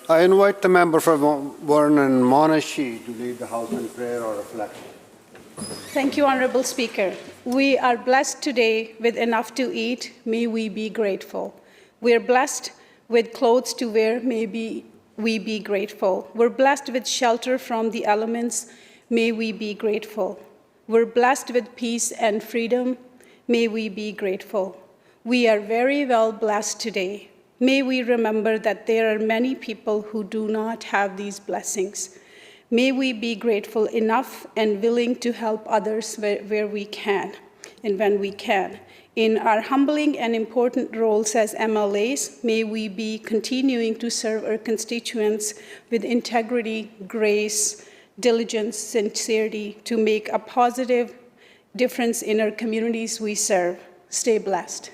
I invite the member from Vernon Monashi to lead the House in prayer or reflection. Thank you, Honorable Speaker. We are blessed today with enough to eat. May we be grateful. We are blessed with clothes to wear. May we be grateful. We're blessed with shelter from the elements. May we be grateful. We're blessed with peace and freedom. May we be grateful. We are very well blessed today. May we remember that there are many people who do not have these blessings. May we be grateful enough and willing to help others where we can and when we can. In our humbling and important roles as MLAs, may we be continuing to serve our constituents with integrity, grace, diligence, sincerity to make a positive difference in our communities we serve. Stay blessed.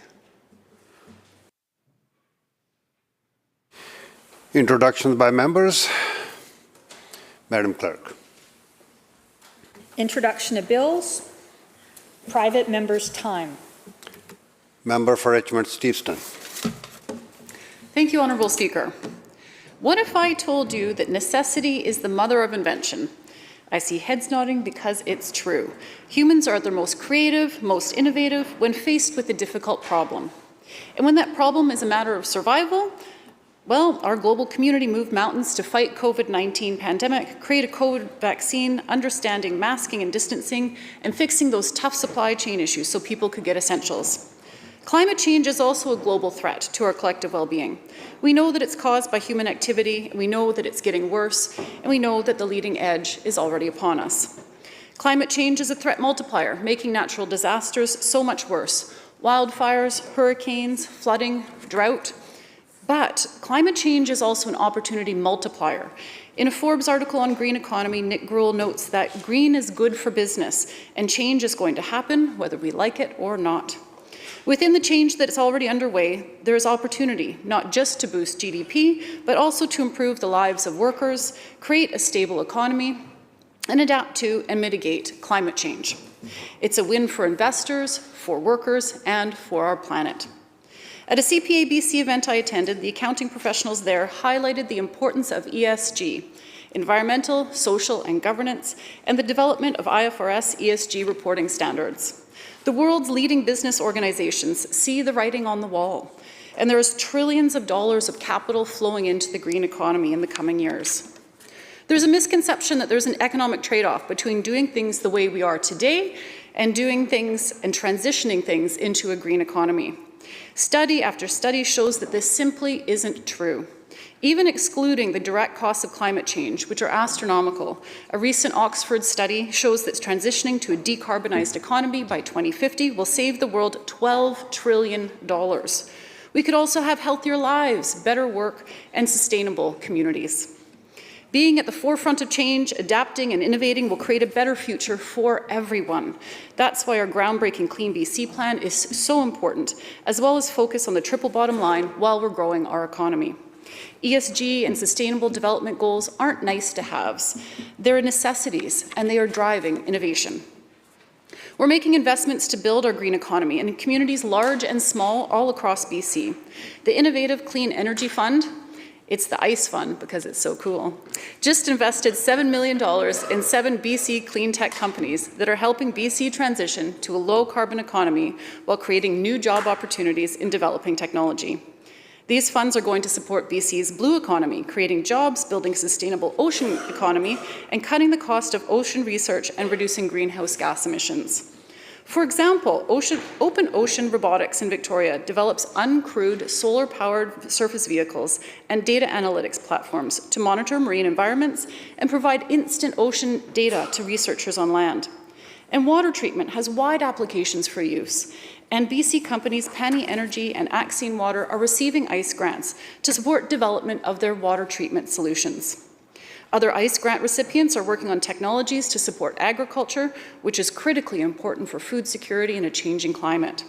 Introductions by members. Madam Clerk. Introduction of bills. Private members' time. Member for Richmond-Steveston. Thank you, Honourable Speaker. What if I told you that necessity is the mother of invention? I see heads nodding because it's true. Humans are their most creative, most innovative when faced with a difficult problem. And when that problem is a matter of survival, well, our global community moved mountains to fight COVID-19 pandemic, create a COVID vaccine, understanding masking and distancing, and fixing those tough supply chain issues so people could get essentials. Climate change is also a global threat to our collective well-being. We know that it's caused by human activity, and we know that it's getting worse, and we know that the leading edge is already upon us. Climate change is a threat multiplier, making natural disasters so much worse. Wildfires, hurricanes, flooding, drought. But climate change is also an opportunity multiplier. In a Forbes article on green economy, Nick Gruhl notes that green is good for business, and change is going to happen whether we like it or not. Within the change that is already underway, there is opportunity, not just to boost GDP, but also to improve the lives of workers, create a stable economy, and adapt to and mitigate climate change. It's a win for investors, for workers, and for our planet. At a CPA BC event I attended, the accounting professionals there highlighted the importance of ESG, environmental, social, and governance, and the development of IFRS ESG reporting standards. The world's leading business organizations see the writing on the wall, and there is trillions of dollars of capital flowing into the green economy in the coming years. There's a misconception that there's an economic trade-off between doing things the way we are today and doing things and transitioning things into a green economy. Study after study shows that this simply isn't true. Even excluding the direct costs of climate change, which are astronomical, a recent Oxford study shows that transitioning to a decarbonized economy by 2050 will save the world $12 trillion. We could also have healthier lives, better work, and sustainable communities. Being at the forefront of change, adapting and innovating will create a better future for everyone. That's why our groundbreaking Clean BC plan is so important, as well as focus on the triple bottom line while we're growing our economy. ESG and sustainable development goals aren't nice-to-haves. They're necessities, and they are driving innovation. We're making investments to build our green economy in communities large and small all across BC. The innovative Clean Energy Fund, it's the ICE Fund because it's so cool, just invested $7 million in 7 BC clean tech companies that are helping BC transition to a low-carbon economy while creating new job opportunities in developing technology. These funds are going to support BC's blue economy, creating jobs, building a sustainable ocean economy, and cutting the cost of ocean research and reducing greenhouse gas emissions. For example, Open Ocean Robotics in Victoria develops uncrewed solar-powered surface vehicles and data analytics platforms to monitor marine environments and provide instant ocean data to researchers on land. And water treatment has wide applications for use. And BC companies Pani Energy and Axine Water are receiving ICE grants to support development of their water treatment solutions. Other ICE grant recipients are working on technologies to support agriculture, which is critically important for food security in a changing climate.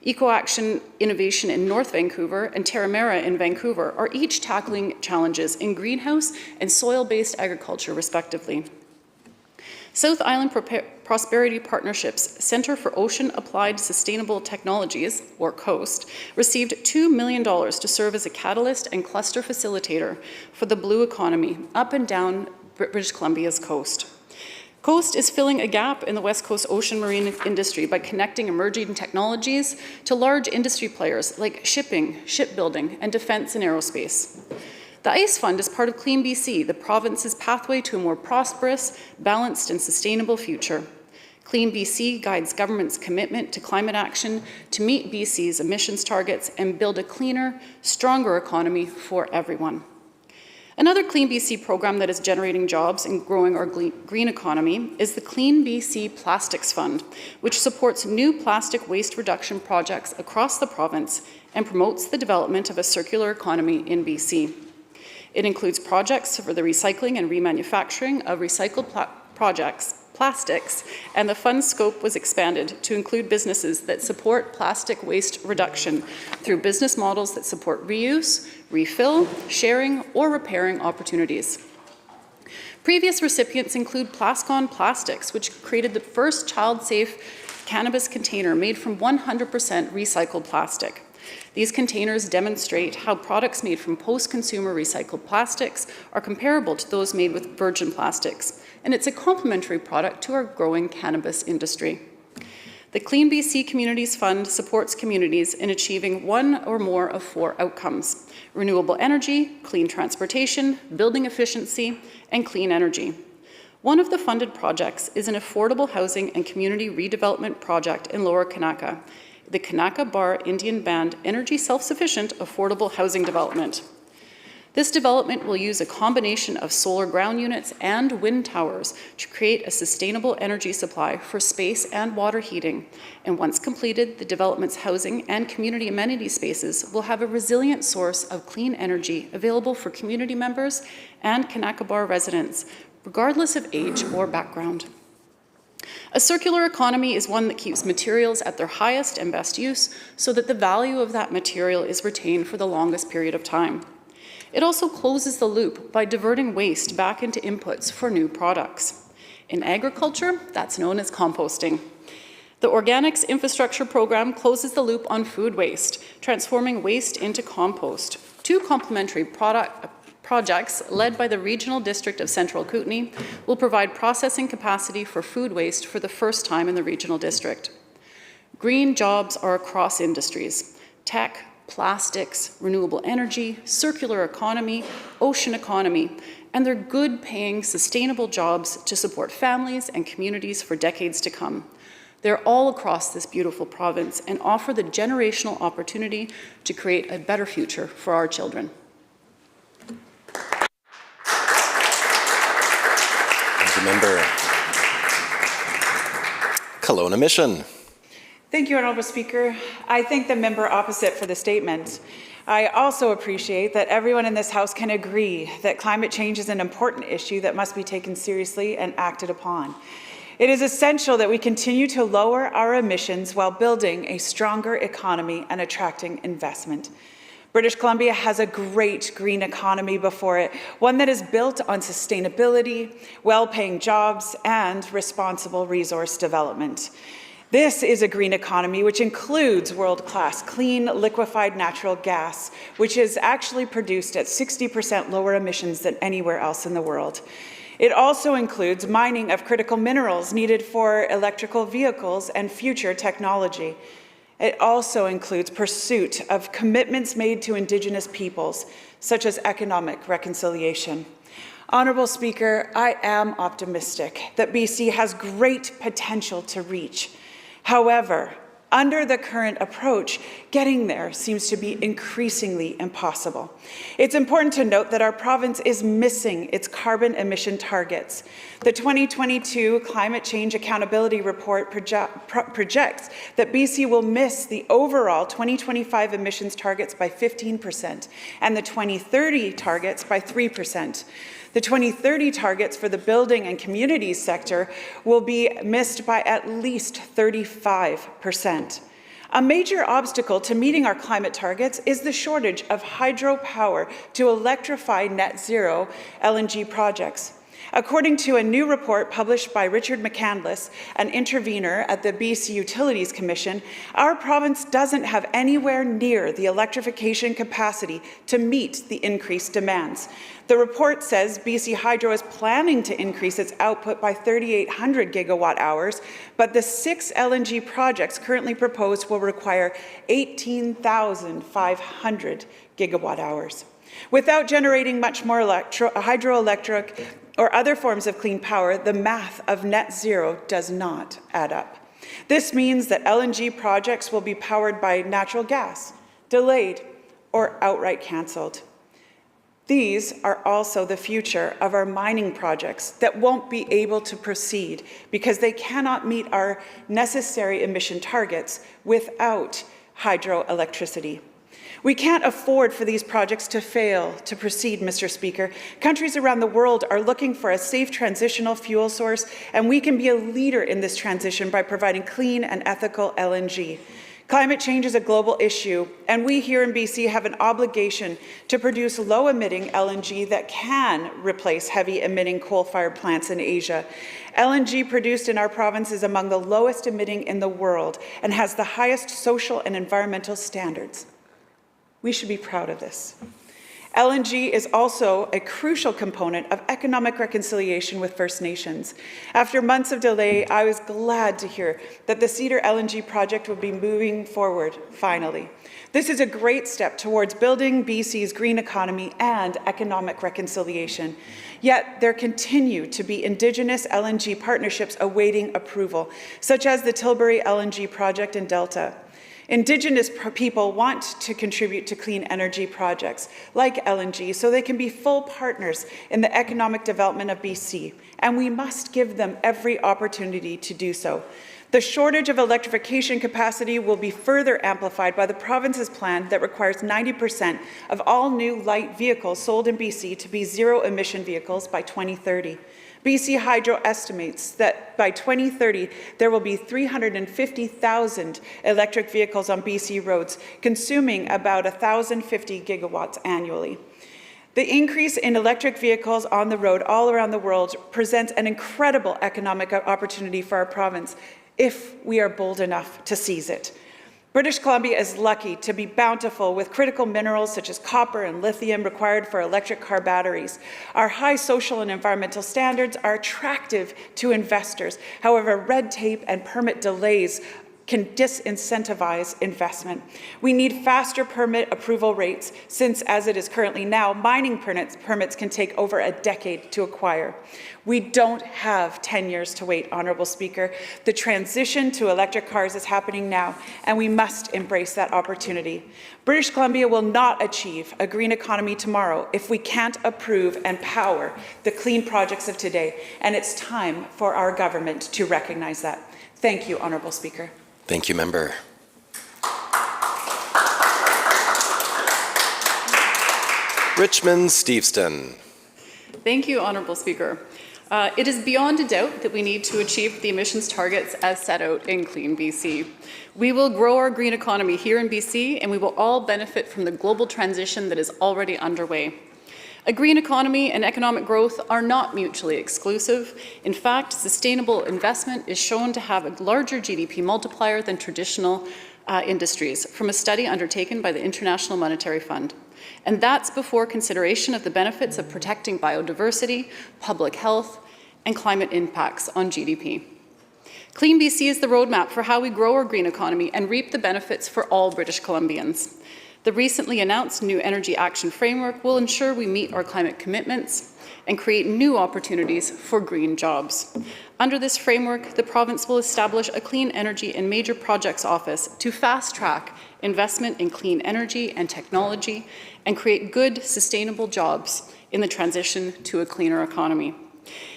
EcoAction Innovation in North Vancouver and Terramera in Vancouver are each tackling challenges in greenhouse and soil-based agriculture, respectively. South Island Prosperity Partnership's Centre for Ocean Applied Sustainable Technologies, or COAST, received $2 million to serve as a catalyst and cluster facilitator for the blue economy up and down British Columbia's coast. COAST is filling a gap in the West Coast ocean marine industry by connecting emerging technologies to large industry players like shipping, shipbuilding, and defense and aerospace. The ICE Fund is part of Clean BC, the province's pathway to a more prosperous, balanced, and sustainable future. Clean BC guides government's commitment to climate action to meet BC's emissions targets and build a cleaner, stronger economy for everyone. Another Clean BC program that is generating jobs and growing our green economy is the Clean BC Plastics Fund, which supports new plastic waste reduction projects across the province and promotes the development of a circular economy in BC. It includes projects for the recycling and remanufacturing of recycled plastics, and the fund's scope was expanded to include businesses that support plastic waste reduction through business models that support reuse, refill, sharing, or repairing opportunities. Previous recipients include Plascon Plastics, which created the first child-safe cannabis container made from 100% recycled plastic. These containers demonstrate how products made from post-consumer recycled plastics are comparable to those made with virgin plastics, and it's a complementary product to our growing cannabis industry. The Clean BC Communities Fund supports communities in achieving one or more of 4 outcomes: renewable energy, clean transportation, building efficiency, and clean energy. One of the funded projects is an affordable housing and community redevelopment project in Lower Kanaka, the Kanaka Bar Indian Band Energy Self-Sufficient Affordable Housing Development. This development will use a combination of solar ground units and wind towers to create a sustainable energy supply for space and water heating. And once completed, the development's housing and community amenity spaces will have a resilient source of clean energy available for community members and Kanaka Bar residents, regardless of age or background. A circular economy is one that keeps materials at their highest and best use so that the value of that material is retained for the longest period of time. It also closes the loop by diverting waste back into inputs for new products. In agriculture, that's known as composting. The Organics Infrastructure Program closes the loop on food waste, transforming waste into compost. 2 complementary projects led by the Regional District of Central Kootenay will provide processing capacity for food waste for the first time in the Regional District. Green jobs are across industries: tech, plastics, renewable energy, circular economy, ocean economy, and they're good-paying, sustainable jobs to support families and communities for decades to come. They're all across this beautiful province and offer the generational opportunity to create a better future for our children. Member Kelowna Mission. Thank you, Honourable Speaker. I thank the member opposite for the statement. I also appreciate that everyone in this House can agree that climate change is an important issue that must be taken seriously and acted upon. It is essential that we continue to lower our emissions while building a stronger economy and attracting investment. British Columbia has a great green economy before it, one that is built on sustainability, well-paying jobs, and responsible resource development. This is a green economy which includes world-class clean liquefied natural gas, which is actually produced at 60% lower emissions than anywhere else in the world. It also includes mining of critical minerals needed for electrical vehicles and future technology. It also includes pursuit of commitments made to Indigenous peoples, such as economic reconciliation. Honourable Speaker, I am optimistic that BC has great potential to reach. However, under the current approach, getting there seems to be increasingly impossible. It's important to note that our province is missing its carbon emission targets. The 2022 Climate Change Accountability Report projects that BC will miss the overall 2025 emissions targets by 15% and the 2030 targets by 3%. The 2030 targets for the building and communities sector will be missed by at least 35%. A major obstacle to meeting our climate targets is the shortage of hydropower to electrify net zero LNG projects. According to a new report published by Richard McCandless, an intervener at the BC Utilities Commission, our province doesn't have anywhere near the electrification capacity to meet the increased demands. The report says BC Hydro is planning to increase its output by 3,800 gigawatt hours, but the 6 LNG projects currently proposed will require 18,500 gigawatt hours. Without generating much more hydroelectric or other forms of clean power, the math of net zero does not add up. This means that LNG projects will be powered by natural gas, delayed, or outright cancelled. These are also the future of our mining projects that won't be able to proceed because they cannot meet our necessary emission targets without hydroelectricity. We can't afford for these projects to fail to proceed, Mr. Speaker. Countries around the world are looking for a safe transitional fuel source, and we can be a leader in this transition by providing clean and ethical LNG. Climate change is a global issue, and we here in BC have an obligation to produce low-emitting LNG that can replace heavy-emitting coal-fired plants in Asia. LNG produced in our province is among the lowest emitting in the world and has the highest social and environmental standards. We should be proud of this. LNG is also a crucial component of economic reconciliation with First Nations. After months of delay, I was glad to hear that the Cedar LNG project will be moving forward, finally. This is a great step towards building BC's green economy and economic reconciliation. Yet there continue to be Indigenous LNG partnerships awaiting approval, such as the Tilbury LNG project in Delta. Indigenous people want to contribute to clean energy projects like LNG so they can be full partners in the economic development of BC, and we must give them every opportunity to do so. The shortage of electrification capacity will be further amplified by the province's plan that requires 90% of all new light vehicles sold in BC to be zero-emission vehicles by 2030. BC Hydro estimates that by 2030, there will be 350,000 electric vehicles on BC roads, consuming about 1,050 gigawatts annually. The increase in electric vehicles on the road all around the world presents an incredible economic opportunity for our province if we are bold enough to seize it. British Columbia is lucky to be bountiful with critical minerals such as copper and lithium required for electric car batteries. Our high social and environmental standards are attractive to investors. However, red tape and permit delays can disincentivize investment. We need faster permit approval rates since, as it is currently now, mining permits can take over a decade to acquire. We don't have 10 years to wait, Honourable Speaker. The transition to electric cars is happening now, and we must embrace that opportunity. British Columbia will not achieve a green economy tomorrow if we can't approve and power the clean projects of today, and it's time for our government to recognize that. Thank you, Honourable Speaker. Thank you, member. Richmond Steveston. Thank you, Honourable Speaker. It is beyond a doubt that we need to achieve the emissions targets as set out in Clean BC. We will grow our green economy here in BC, and we will all benefit from the global transition that is already underway. A green economy and economic growth are not mutually exclusive. In fact, sustainable investment is shown to have a larger GDP multiplier than traditional industries, from a study undertaken by the International Monetary Fund. And that's before consideration of the benefits of protecting biodiversity, public health, and climate impacts on GDP. Clean BC is the roadmap for how we grow our green economy and reap the benefits for all British Columbians. The recently announced new Energy Action Framework will ensure we meet our climate commitments and create new opportunities for green jobs. Under this framework, the province will establish a Clean Energy and Major Projects Office to fast-track investment in clean energy and technology and create good, sustainable jobs in the transition to a cleaner economy.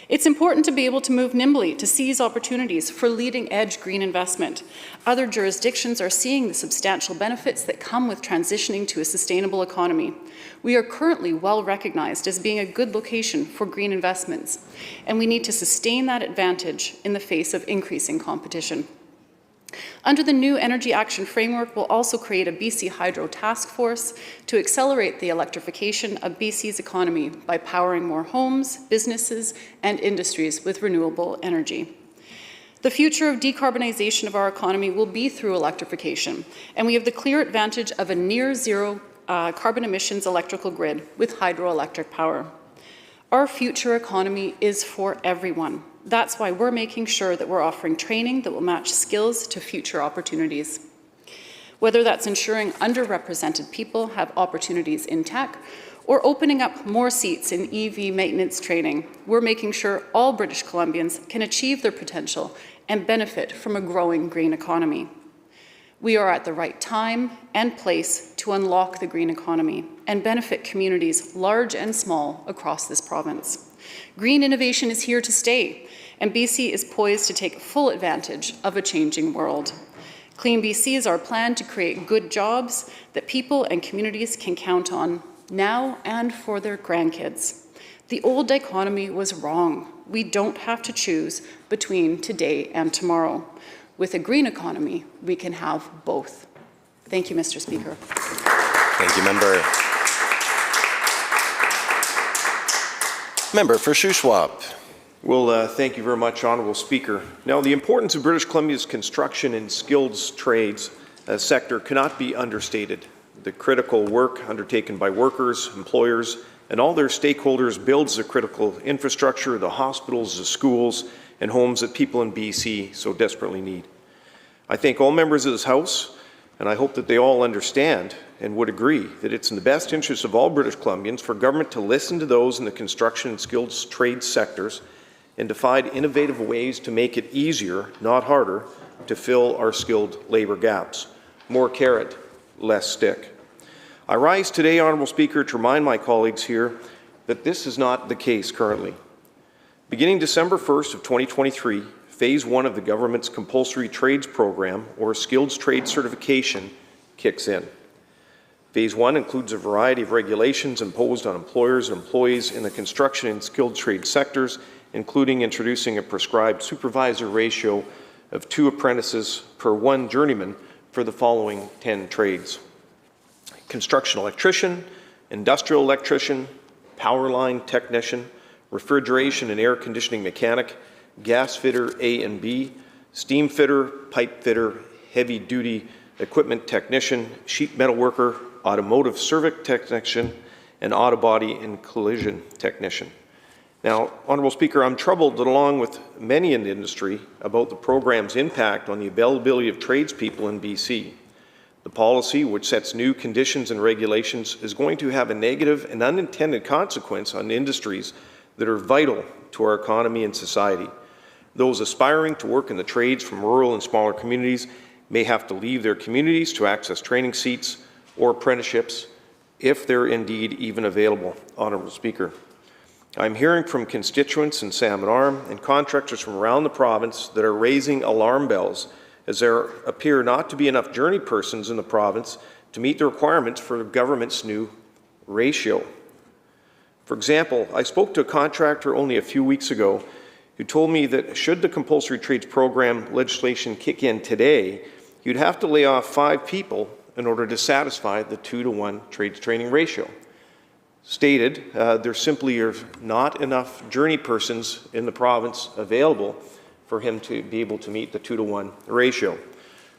It's important to be able to move nimbly to seize opportunities for leading-edge green investment. Other jurisdictions are seeing the substantial benefits that come with transitioning to a sustainable economy. We are currently well recognized as being a good location for green investments, and we need to sustain that advantage in the face of increasing competition. Under the new Energy Action Framework, we'll also create a BC Hydro Task Force to accelerate the electrification of BC's economy by powering more homes, businesses, and industries with renewable energy. The future of decarbonization of our economy will be through electrification, and we have the clear advantage of a near-zero carbon emissions electrical grid with hydroelectric power. Our future economy is for everyone. That's why we're making sure that we're offering training that will match skills to future opportunities. Whether that's ensuring underrepresented people have opportunities in tech or opening up more seats in EV maintenance training, we're making sure all British Columbians can achieve their potential and benefit from a growing green economy. We are at the right time and place to unlock the green economy and benefit communities large and small across this province. Green innovation is here to stay, and BC is poised to take full advantage of a changing world. Clean BC is our plan to create good jobs that people and communities can count on now and for their grandkids. The old dichotomy was wrong. We don't have to choose between today and tomorrow. With a green economy, we can have both. Thank you, Mr. Speaker. Thank you, member. Member for Shuswap. Well, thank you very much, Honourable Speaker. Now, the importance of British Columbia's construction and skilled trades sector cannot be understated. The critical work undertaken by workers, employers, and all their stakeholders builds the critical infrastructure, the hospitals, the schools, and homes that people in BC so desperately need. I thank all members of this House, and I hope that they all understand and would agree that it's in the best interest of all British Columbians for government to listen to those in the construction and skilled trade sectors and to find innovative ways to make it easier, not harder, to fill our skilled labour gaps. More carrot, less stick. I rise today, Honourable Speaker, to remind my colleagues here that this is not the case currently. Beginning December 1st of 2023, Phase 1 of the government's compulsory trades program, or skilled trade certification, kicks in. Phase 1 includes a variety of regulations imposed on employers and employees in the construction and skilled trade sectors, including introducing a prescribed supervisor ratio of 2 apprentices per 1 journeyman for the following 10 trades: construction electrician, industrial electrician, power line technician, refrigeration and air conditioning mechanic, gas fitter A and B, steam fitter, pipe fitter, heavy duty equipment technician, sheet metal worker, automotive service technician, and auto body and collision technician. Now, Honourable Speaker, I'm troubled that along with many in the industry about the program's impact on the availability of tradespeople in BC. The policy, which sets new conditions and regulations, is going to have a negative and unintended consequence on industries that are vital to our economy and society. Those aspiring to work in the trades from rural and smaller communities may have to leave their communities to access training seats or apprenticeships, if they're indeed even available, Honourable Speaker. I'm hearing from constituents in Salmon Arm and contractors from around the province that are raising alarm bells as there appear not to be enough journey persons in the province to meet the requirements for the government's new ratio. For example, I spoke to a contractor only a few weeks ago who told me that should the compulsory trades program legislation kick in today, you'd have to lay off 5 people in order to satisfy the 2-to-1 trades training ratio. Stated, there simply are not enough journey persons in the province available for him to be able to meet the 2-to-1 ratio.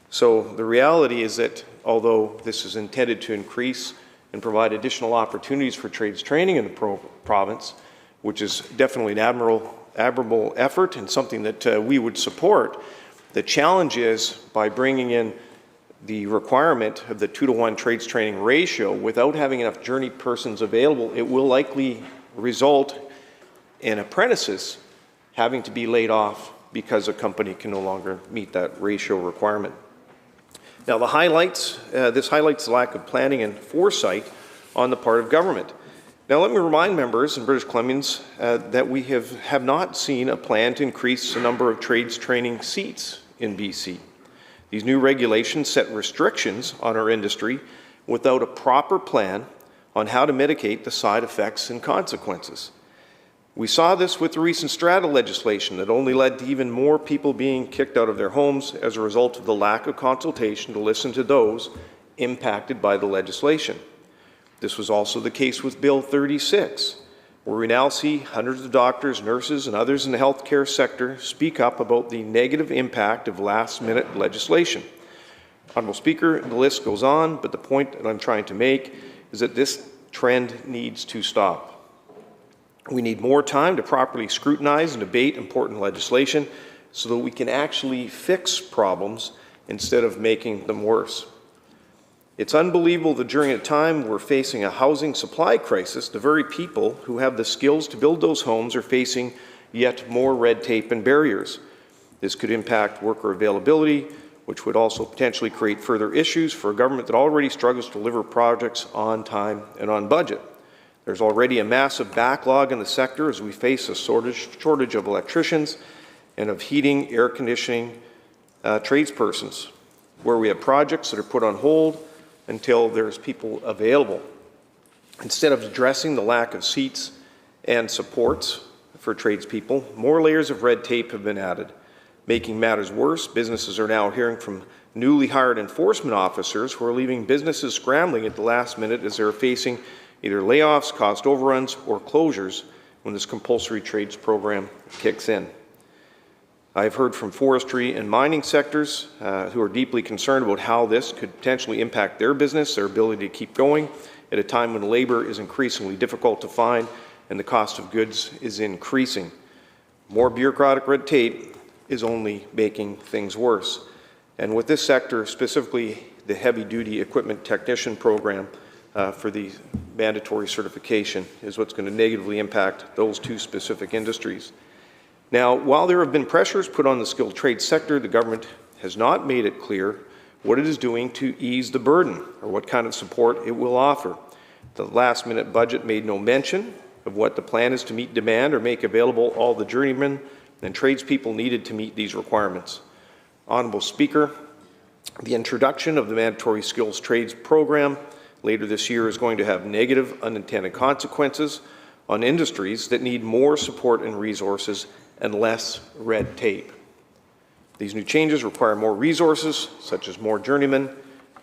So the reality is that although this is intended to increase and provide additional opportunities for trades training in the province, which is definitely an admirable effort and something that we would support, the challenge is by bringing in the requirement of the 2-to-1 trades training ratio without having enough journey persons available, it will likely result in apprentices having to be laid off because a company can no longer meet that ratio requirement. Now, this highlights the lack of planning and foresight on the part of government. Now, let me remind members and British Columbians that we have not seen a plan to increase the number of trades training seats in BC. These new regulations set restrictions on our industry without a proper plan on how to mitigate the side effects and consequences. We saw this with the recent strata legislation that only led to even more people being kicked out of their homes as a result of the lack of consultation to listen to those impacted by the legislation. This was also the case with Bill 36, where we now see hundreds of doctors, nurses, and others in the healthcare sector speak up about the negative impact of last-minute legislation. Honourable Speaker, the list goes on, but the point that I'm trying to make is that this trend needs to stop. We need more time to properly scrutinize and debate important legislation so that we can actually fix problems instead of making them worse. It's unbelievable that during a time we're facing a housing supply crisis, the very people who have the skills to build those homes are facing yet more red tape and barriers. This could impact worker availability, which would also potentially create further issues for a government that already struggles to deliver projects on time and on budget. There's already a massive backlog in the sector as we face a shortage of electricians and of heating, air conditioning tradespersons, where we have projects that are put on hold until there's people available. Instead of addressing the lack of seats and supports for tradespeople, more layers of red tape have been added. Making matters worse, businesses are now hearing from newly hired enforcement officers who are leaving businesses scrambling at the last minute as they're facing either layoffs, cost overruns, or closures when this compulsory trades program kicks in. I've heard from forestry and mining sectors who are deeply concerned about how this could potentially impact their business, their ability to keep going at a time when labor is increasingly difficult to find and the cost of goods is increasing. More bureaucratic red tape is only making things worse. And with this sector, specifically the heavy-duty equipment technician program, for the mandatory certification is what's going to negatively impact those two specific industries. Now, while there have been pressures put on the skilled trade sector, the government has not made it clear what it is doing to ease the burden or what kind of support it will offer. The last-minute budget made no mention of what the plan is to meet demand or make available all the journeymen and tradespeople needed to meet these requirements. Honourable Speaker, the introduction of the mandatory skills trades program later this year is going to have negative unintended consequences on industries that need more support and resources and less red tape. These new changes require more resources, such as more journeymen,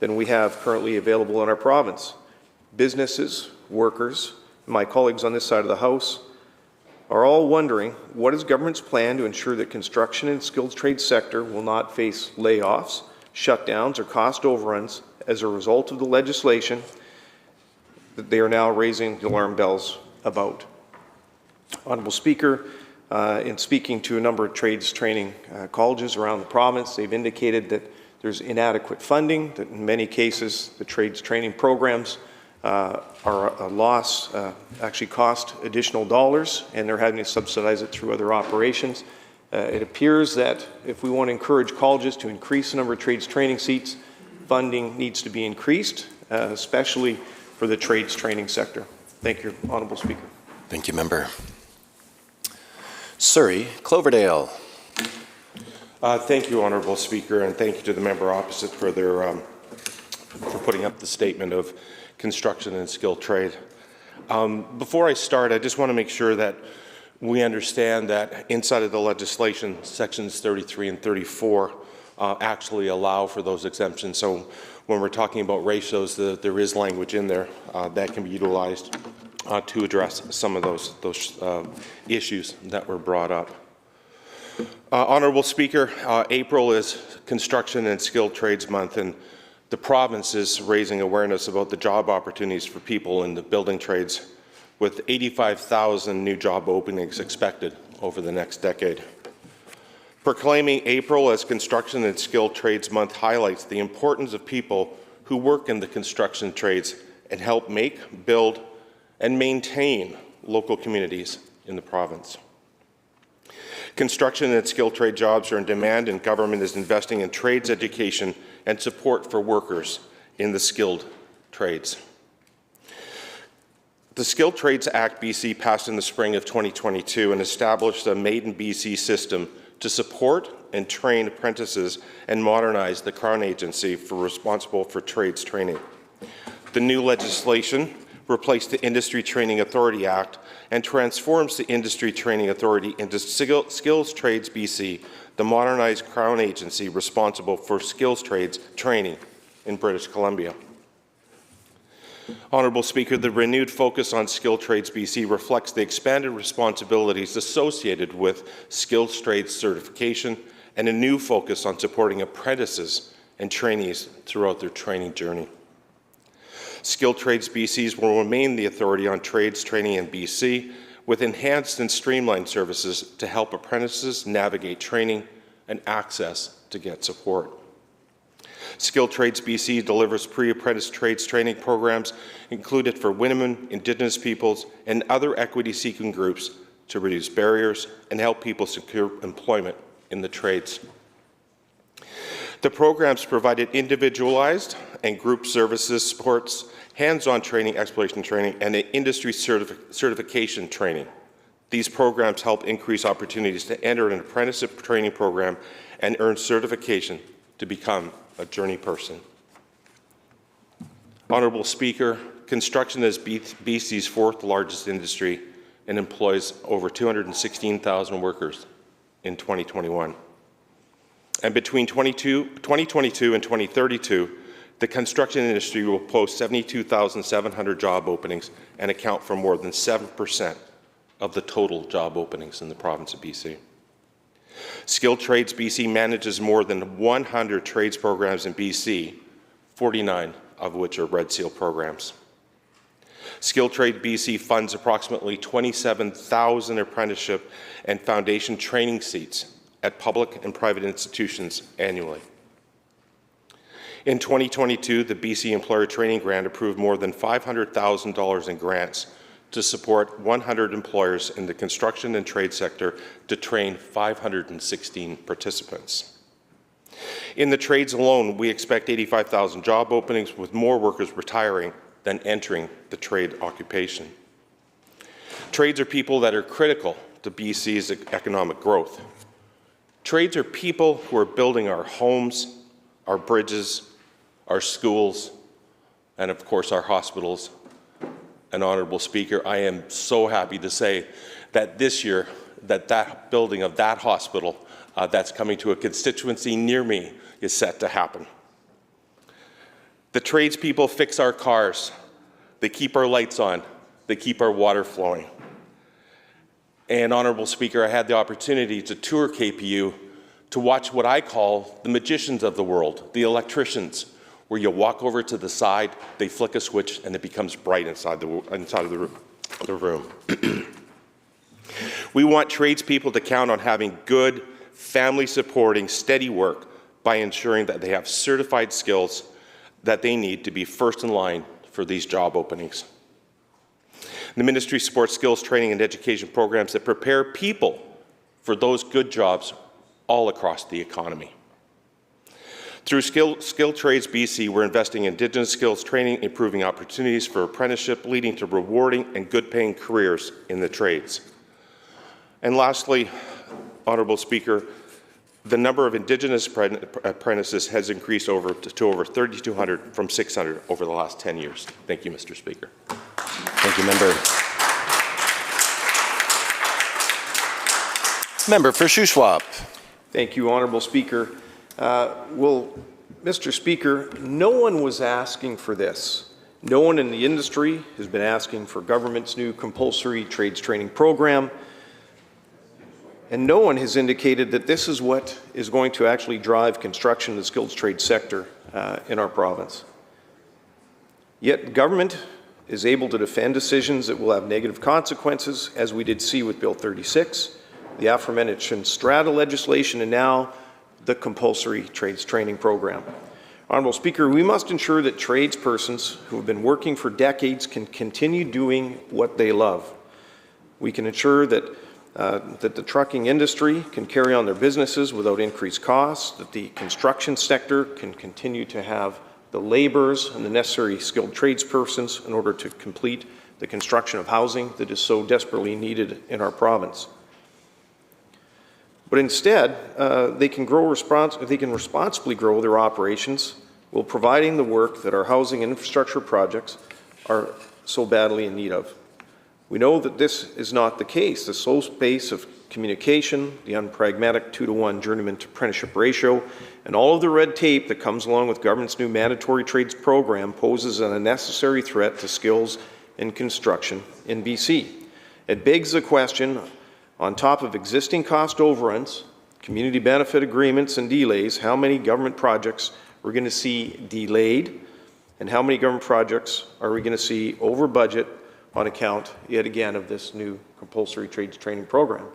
than we have currently available in our province. Businesses, workers, and my colleagues on this side of the House are all wondering what is government's plan to ensure that construction and skilled trade sector will not face layoffs, shutdowns, or cost overruns as a result of the legislation that they are now raising the alarm bells about. Honourable Speaker, in speaking to a number of trades training colleges around the province, they've indicated that there's inadequate funding, that in many cases the trades training programs are a loss, actually cost additional dollars, and they're having to subsidize it through other operations. It appears that if we want to encourage colleges to increase the number of trades training seats, funding needs to be increased, especially for the trades training sector. Thank you, Honourable Speaker. Thank you, Member. Surrey, Cloverdale. Thank you, Honourable Speaker, and thank you to the member opposite for their for putting up the statement of construction and skilled trade. Before I start, I just want to make sure that we understand that inside of the legislation, sections 33 and 34 actually allow for those exemptions. So when we're talking about ratios, there is language in there that can be utilized to address some of those issues that were brought up. Honourable Speaker, April is Construction and Skilled Trades Month, and the province is raising awareness about the job opportunities for people in the building trades, with 85,000 new job openings expected over the next decade. Proclaiming April as Construction and Skilled Trades Month highlights the importance of people who work in the construction trades and help make, build, and maintain local communities in the province. Construction and skilled trade jobs are in demand, and government is investing in trades education and support for workers in the skilled trades. The Skilled Trades Act BC passed in the spring of 2022 and established a Made in BC system to support and train apprentices and modernize the Crown Agency responsible for trades training. The new legislation replaced the Industry Training Authority Act and transforms the Industry Training Authority into Skills Trades BC, the modernized Crown agency responsible for skills trades training in British Columbia. Honourable Speaker, the renewed focus on Skilled Trades BC reflects the expanded responsibilities associated with skills trades certification and a new focus on supporting apprentices and trainees throughout their training journey. Skilled Trades BCs will remain the authority on trades training in BC, with enhanced and streamlined services to help apprentices navigate training and access to get support. Skilled Trades BC delivers pre-apprentice trades training programs included for women, Indigenous peoples, and other equity-seeking groups to reduce barriers and help people secure employment in the trades. The programs provided individualized and group services, supports, hands-on training, exploration training, and industry certification training. These programs help increase opportunities to enter an apprenticeship training program and earn certification to become a journey person. Honourable Speaker, construction is BC's fourth largest industry and employs over 216,000 workers in 2021. And between 2022 and 2032, the construction industry will post 72,700 job openings and account for more than 7% of the total job openings in the province of BC. Skilled Trades BC manages more than 100 trades programs in BC, 49 of which are Red Seal programs. Skilled Trade BC funds approximately 27,000 apprenticeship and foundation training seats at public and private institutions annually. In 2022, the BC Employer Training Grant approved more than $500,000 in grants to support 100 employers in the construction and trade sector to train 516 participants. In the trades alone, we expect 85,000 job openings, with more workers retiring than entering the trade occupation. Trades are people that are critical to BC's economic growth. Trades are people who are building our homes, our bridges, our schools, and of course our hospitals. And Honourable Speaker, I am so happy to say that this year, that building of that hospital that's coming to a constituency near me is set to happen. The tradespeople fix our cars, they keep our lights on, they keep our water flowing. And Honourable Speaker, I had the opportunity to tour KPU to watch what I call the magicians of the world, the electricians, where you walk over to the side, they flick a switch, and it becomes bright inside of the room. We want tradespeople to count on having good, family-supporting, steady work by ensuring that they have certified skills that they need to be first in line for these job openings. The Ministry supports skills training and education programs that prepare people for those good jobs all across the economy. Through Skilled Trades BC, we're investing in Indigenous skills training, improving opportunities for apprenticeship, leading to rewarding and good-paying careers in the trades. And lastly, Honourable Speaker, the number of Indigenous apprentices has increased to over 3,200 from 600 over the last 10 years. Thank you, Mr. Speaker. Thank you, Member. Member for Shuswap. Thank you, Honourable Speaker. Well, Mr. Speaker, no one was asking for this. No one in the industry has been asking for government's new compulsory trades training program, and no one has indicated that this is what is going to actually drive construction in the skilled trade sector in our province. Yet government is able to defend decisions that will have negative consequences, as we did see with Bill 36, the aforementioned strata legislation, and now the compulsory trades training program. Honourable Speaker, we must ensure that tradespersons who have been working for decades can continue doing what they love. We can ensure that the trucking industry can carry on their businesses without increased costs, that the construction sector can continue to have the labourers and the necessary skilled tradespersons in order to complete the construction of housing that is so desperately needed in our province. But instead, they can responsibly grow their operations while providing the work that our housing and infrastructure projects are so badly in need of. We know that this is not the case. The slow pace of communication, the unpragmatic 2-to-1 journeyman to apprenticeship ratio, and all of the red tape that comes along with government's new mandatory trades program poses an unnecessary threat to skills in construction in BC. It begs the question, on top of existing cost overruns, community benefit agreements and delays, how many government projects we're going to see delayed, and how many government projects are we going to see over budget on account, yet again, of this new compulsory trades training program.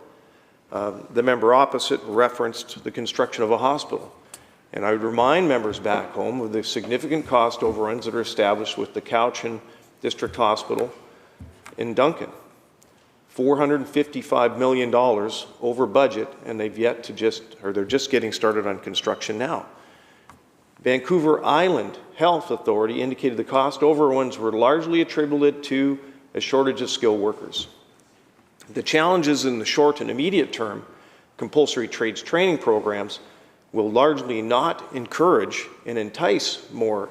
The member opposite referenced the construction of a hospital. And I would remind members back home of the significant cost overruns that are established with the Cowichan District Hospital in Duncan. $455 million over budget, and they've yet to they're just getting started on construction now. Vancouver Island Health Authority indicated the cost overruns were largely attributed to a shortage of skilled workers. The challenges in the short and immediate term, compulsory trades training programs will largely not encourage and entice more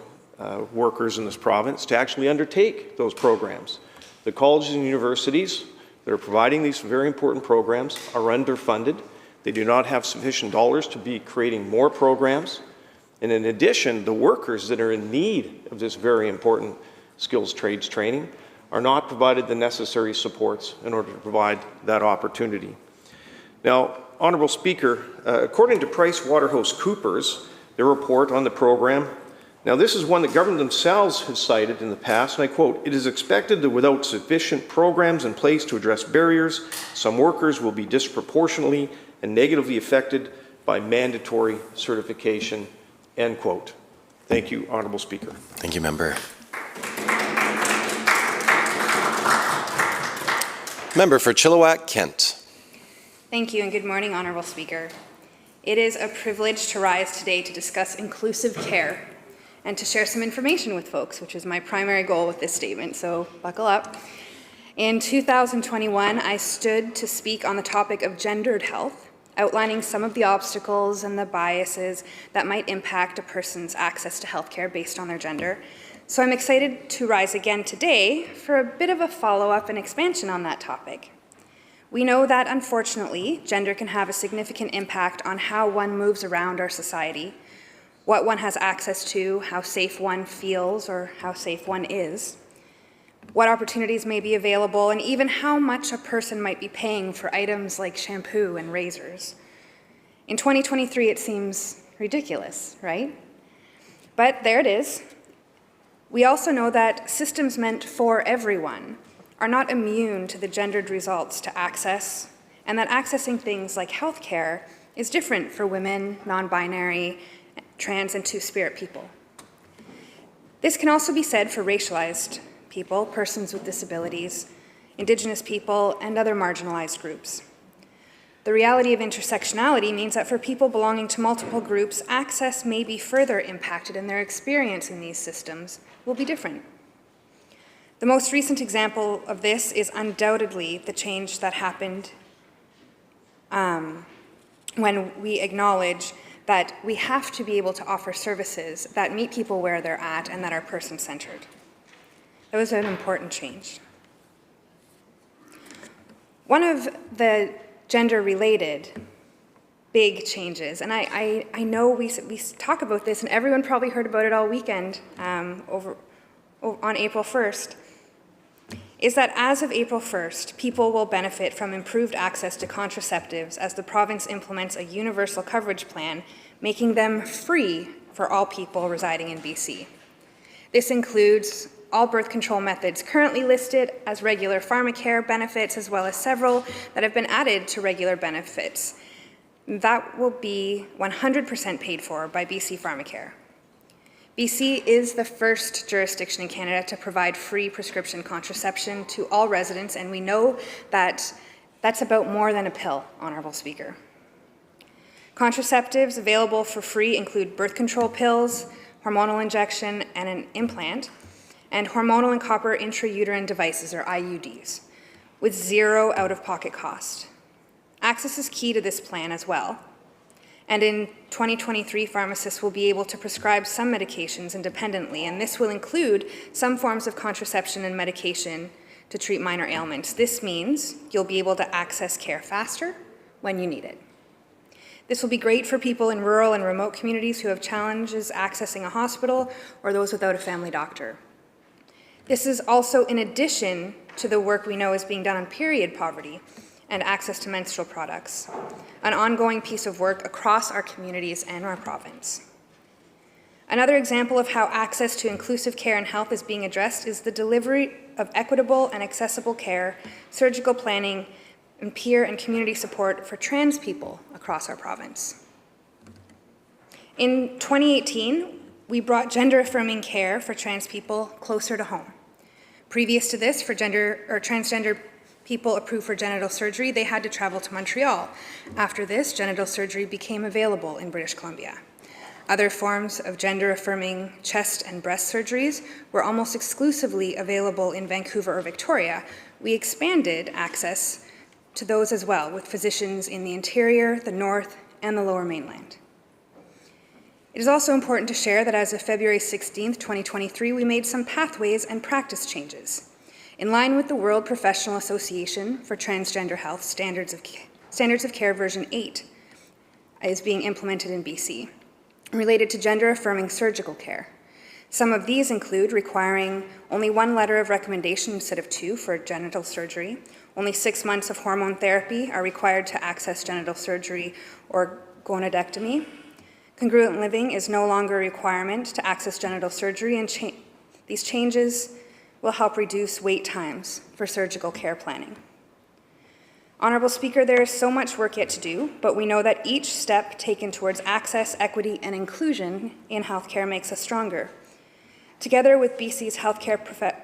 workers in this province to actually undertake those programs. The colleges and universities that are providing these very important programs are underfunded. They do not have sufficient dollars to be creating more programs. And in addition, the workers that are in need of this very important skills trades training are not provided the necessary supports in order to provide that opportunity. Now, Honourable Speaker, according to PricewaterhouseCoopers, their report on the program, now this is one that government themselves has cited in the past, and I quote, "It is expected that without sufficient programs in place to address barriers, some workers will be disproportionately and negatively affected by mandatory certification," end quote. Thank you, Honourable Speaker. Thank you, member. Member for Chilliwack, Kent. Thank you and good morning, Honourable Speaker. It is a privilege to rise today to discuss inclusive care and to share some information with folks, which is my primary goal with this statement, so buckle up. In 2021, I stood to speak on the topic of gendered health, outlining some of the obstacles and the biases that might impact a person's access to healthcare based on their gender. So I'm excited to rise again today for a bit of a follow-up and expansion on that topic. We know that, unfortunately, gender can have a significant impact on how one moves around our society, what one has access to, how safe one feels, or how safe one is, what opportunities may be available, and even how much a person might be paying for items like shampoo and razors. In 2023, it seems ridiculous, right? But there it is. We also know that systems meant for everyone are not immune to the gendered results to access, and that accessing things like healthcare is different for women, non-binary, trans, and two-spirit people. This can also be said for racialized people, persons with disabilities, Indigenous people, and other marginalized groups. The reality of intersectionality means that for people belonging to multiple groups, access may be further impacted and their experience in these systems will be different. The most recent example of this is undoubtedly the change that happened when we acknowledge that we have to be able to offer services that meet people where they're at and that are person-centered. That was an important change. One of the gender-related big changes, and I know we talk about this, and everyone probably heard about it all weekend on April 1st, is that as of April 1st, people will benefit from improved access to contraceptives as the province implements a universal coverage plan, making them free for all people residing in BC. This includes all birth control methods currently listed as regular pharmacare benefits, as well as several that have been added to regular benefits. That will be 100% paid for by BC Pharmacare. BC is the first jurisdiction in Canada to provide free prescription contraception to all residents, and we know that that's about more than a pill, Honourable Speaker. Contraceptives available for free include birth control pills, hormonal injection and an implant, and hormonal and copper intrauterine devices, or IUDs, with zero out-of-pocket cost. Access is key to this plan as well. And in 2023, pharmacists will be able to prescribe some medications independently, and this will include some forms of contraception and medication to treat minor ailments. This means you'll be able to access care faster when you need it. This will be great for people in rural and remote communities who have challenges accessing a hospital or those without a family doctor. This is also in addition to the work we know is being done on period poverty and access to menstrual products, an ongoing piece of work across our communities and our province. Another example of how access to inclusive care and health is being addressed is the delivery of equitable and accessible care, surgical planning, and peer and community support for trans people across our province. In 2018, we brought gender-affirming care for trans people closer to home. Previous to this, for transgender people approved for genital surgery, they had to travel to Montreal. After this, genital surgery became available in British Columbia. Other forms of gender-affirming chest and breast surgeries were almost exclusively available in Vancouver or Victoria. We expanded access to those as well, with physicians in the interior, the north, and the lower mainland. It is also important to share that as of February 16th, 2023, we made some pathways and practice changes. In line with the World Professional Association for Transgender Health Standards of Care version 8 is being implemented in BC, related to gender-affirming surgical care. Some of these include requiring only one letter of recommendation instead of 2 for genital surgery. Only 6 months of hormone therapy are required to access genital surgery or gonadectomy. Congruent living is no longer a requirement to access genital surgery, and these changes will help reduce wait times for surgical care planning. Honourable Speaker, there is so much work yet to do, but we know that each step taken towards access, equity, and inclusion in healthcare makes us stronger. Together with BC's healthcare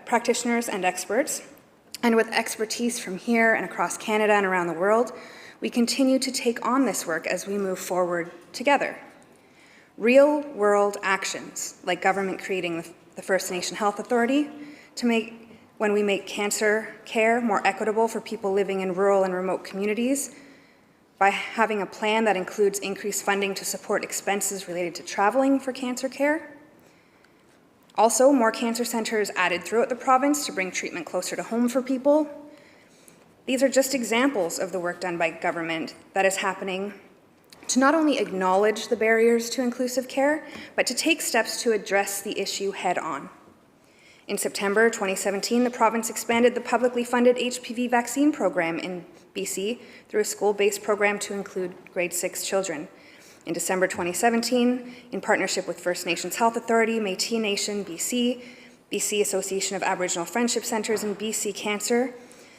practitioners and experts, and with expertise from here and across Canada and around the world, we continue to take on this work as we move forward together. Real-world actions, like government creating the First Nation Health Authority, when we make cancer care more equitable for people living in rural and remote communities, by having a plan that includes increased funding to support expenses related to traveling for cancer care. Also, more cancer centres added throughout the province to bring treatment closer to home for people. These are just examples of the work done by government that is happening to not only acknowledge the barriers to inclusive care, but to take steps to address the issue head-on. In September 2017, the province expanded the publicly funded HPV vaccine program in BC through a school-based program to include grade 6 children. In December 2017, in partnership with First Nations Health Authority, Métis Nation BC, BC Association of Aboriginal Friendship Centres, and BC Cancer,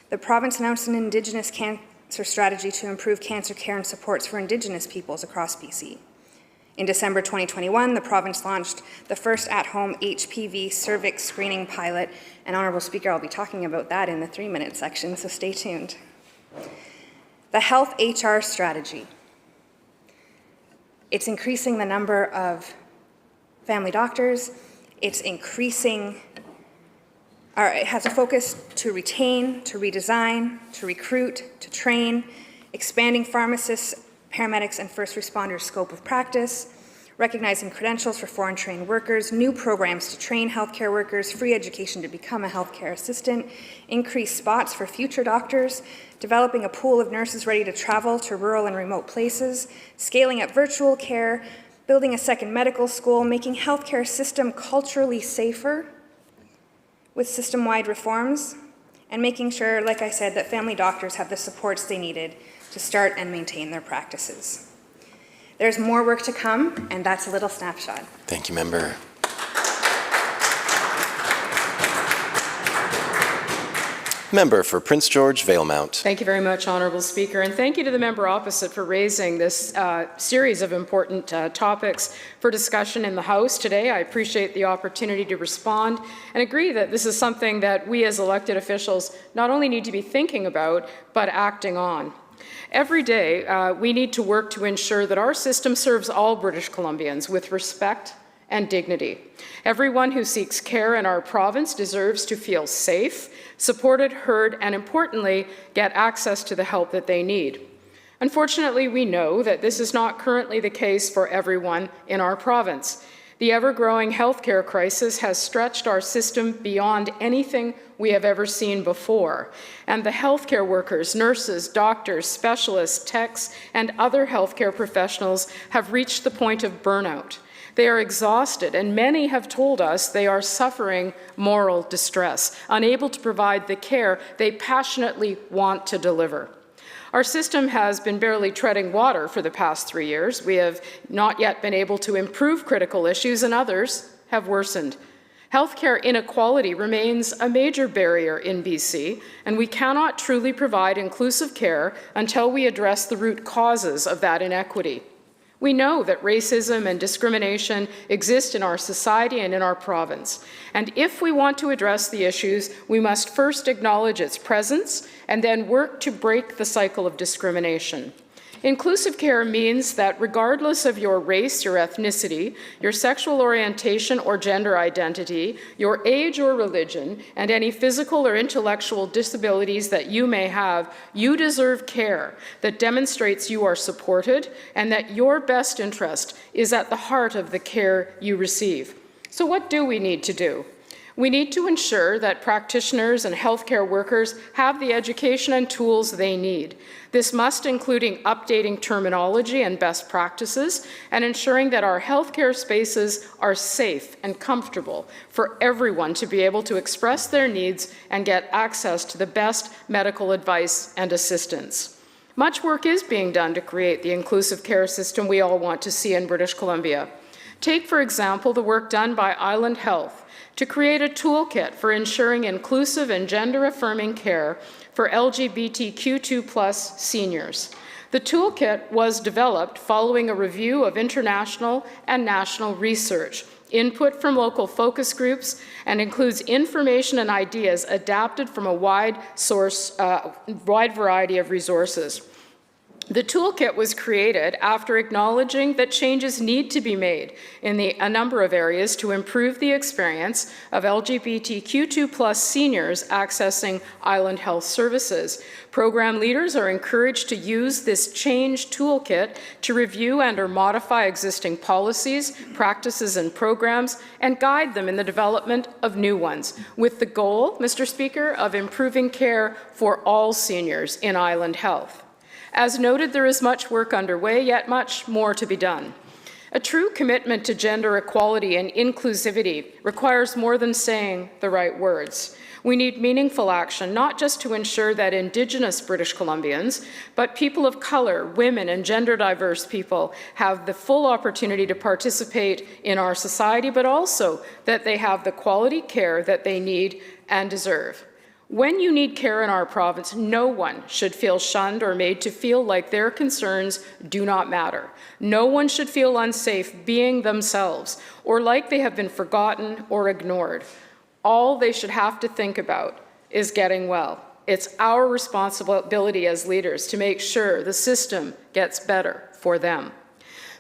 the province announced an Indigenous cancer strategy to improve cancer care and supports for Indigenous peoples across BC. In December 2021, the province launched the first at-home HPV cervix screening pilot, and Honourable Speaker, I'll be talking about that in the 3-minute section, so stay tuned. The Health HR strategy. It's increasing the number of family doctors. It has a focus to retain, to redesign, to recruit, to train, expanding pharmacists, paramedics, and first responders' scope of practice, recognizing credentials for foreign trained workers, new programs to train healthcare workers, free education to become a healthcare assistant, increased spots for future doctors, developing a pool of nurses ready to travel to rural and remote places, scaling up virtual care, building a second medical school, making healthcare system culturally safer with system-wide reforms, and making sure, like I said, that family doctors have the supports they needed to start and maintain their practices. There's more work to come, and that's a little snapshot. Thank you, Member. Member for Prince George Valemount. Thank you very much, Honourable Speaker, and thank you to the member opposite for raising this series of important topics for discussion in the House today. I appreciate the opportunity to respond and agree that this is something that we as elected officials not only need to be thinking about, but acting on. Every day, we need to work to ensure that our system serves all British Columbians with respect and dignity. Everyone who seeks care in our province deserves to feel safe, supported, heard, and importantly, get access to the help that they need. Unfortunately, we know that this is not currently the case for everyone in our province. The ever-growing healthcare crisis has stretched our system beyond anything we have ever seen before, and the healthcare workers, nurses, doctors, specialists, techs, and other healthcare professionals have reached the point of burnout. They are exhausted, and many have told us they are suffering moral distress, unable to provide the care they passionately want to deliver. Our system has been barely treading water for the past 3 years. We have not yet been able to improve critical issues, and others have worsened. Healthcare inequality remains a major barrier in BC, and we cannot truly provide inclusive care until we address the root causes of that inequity. We know that racism and discrimination exist in our society and in our province. And if we want to address the issues, we must first acknowledge its presence and then work to break the cycle of discrimination. Inclusive care means that regardless of your race, your ethnicity, your sexual orientation or gender identity, your age or religion, and any physical or intellectual disabilities that you may have, you deserve care that demonstrates you are supported and that your best interest is at the heart of the care you receive. So what do we need to do? We need to ensure that practitioners and healthcare workers have the education and tools they need. This must include updating terminology and best practices and ensuring that our healthcare spaces are safe and comfortable for everyone to be able to express their needs and get access to the best medical advice and assistance. Much work is being done to create the inclusive care system we all want to see in British Columbia. Take, for example, the work done by Island Health to create a toolkit for ensuring inclusive and gender-affirming care for LGBTQ2+ seniors. The toolkit was developed following a review of international and national research, input from local focus groups, and includes information and ideas adapted from a wide variety of resources. The toolkit was created after acknowledging that changes need to be made in a number of areas to improve the experience of LGBTQ2+ seniors accessing Island Health services. Program leaders are encouraged to use this change toolkit to review and/or modify existing policies, practices, and programs, and guide them in the development of new ones, with the goal, Mr. Speaker, of improving care for all seniors in Island Health. As noted, there is much work underway, yet much more to be done. A true commitment to gender equality and inclusivity requires more than saying the right words. We need meaningful action, not just to ensure that Indigenous British Columbians, but people of color, women, and gender-diverse people have the full opportunity to participate in our society, but also that they have the quality care that they need and deserve. When you need care in our province, no one should feel shunned or made to feel like their concerns do not matter. No one should feel unsafe being themselves or like they have been forgotten or ignored. All they should have to think about is getting well. It's our responsibility as leaders to make sure the system gets better for them.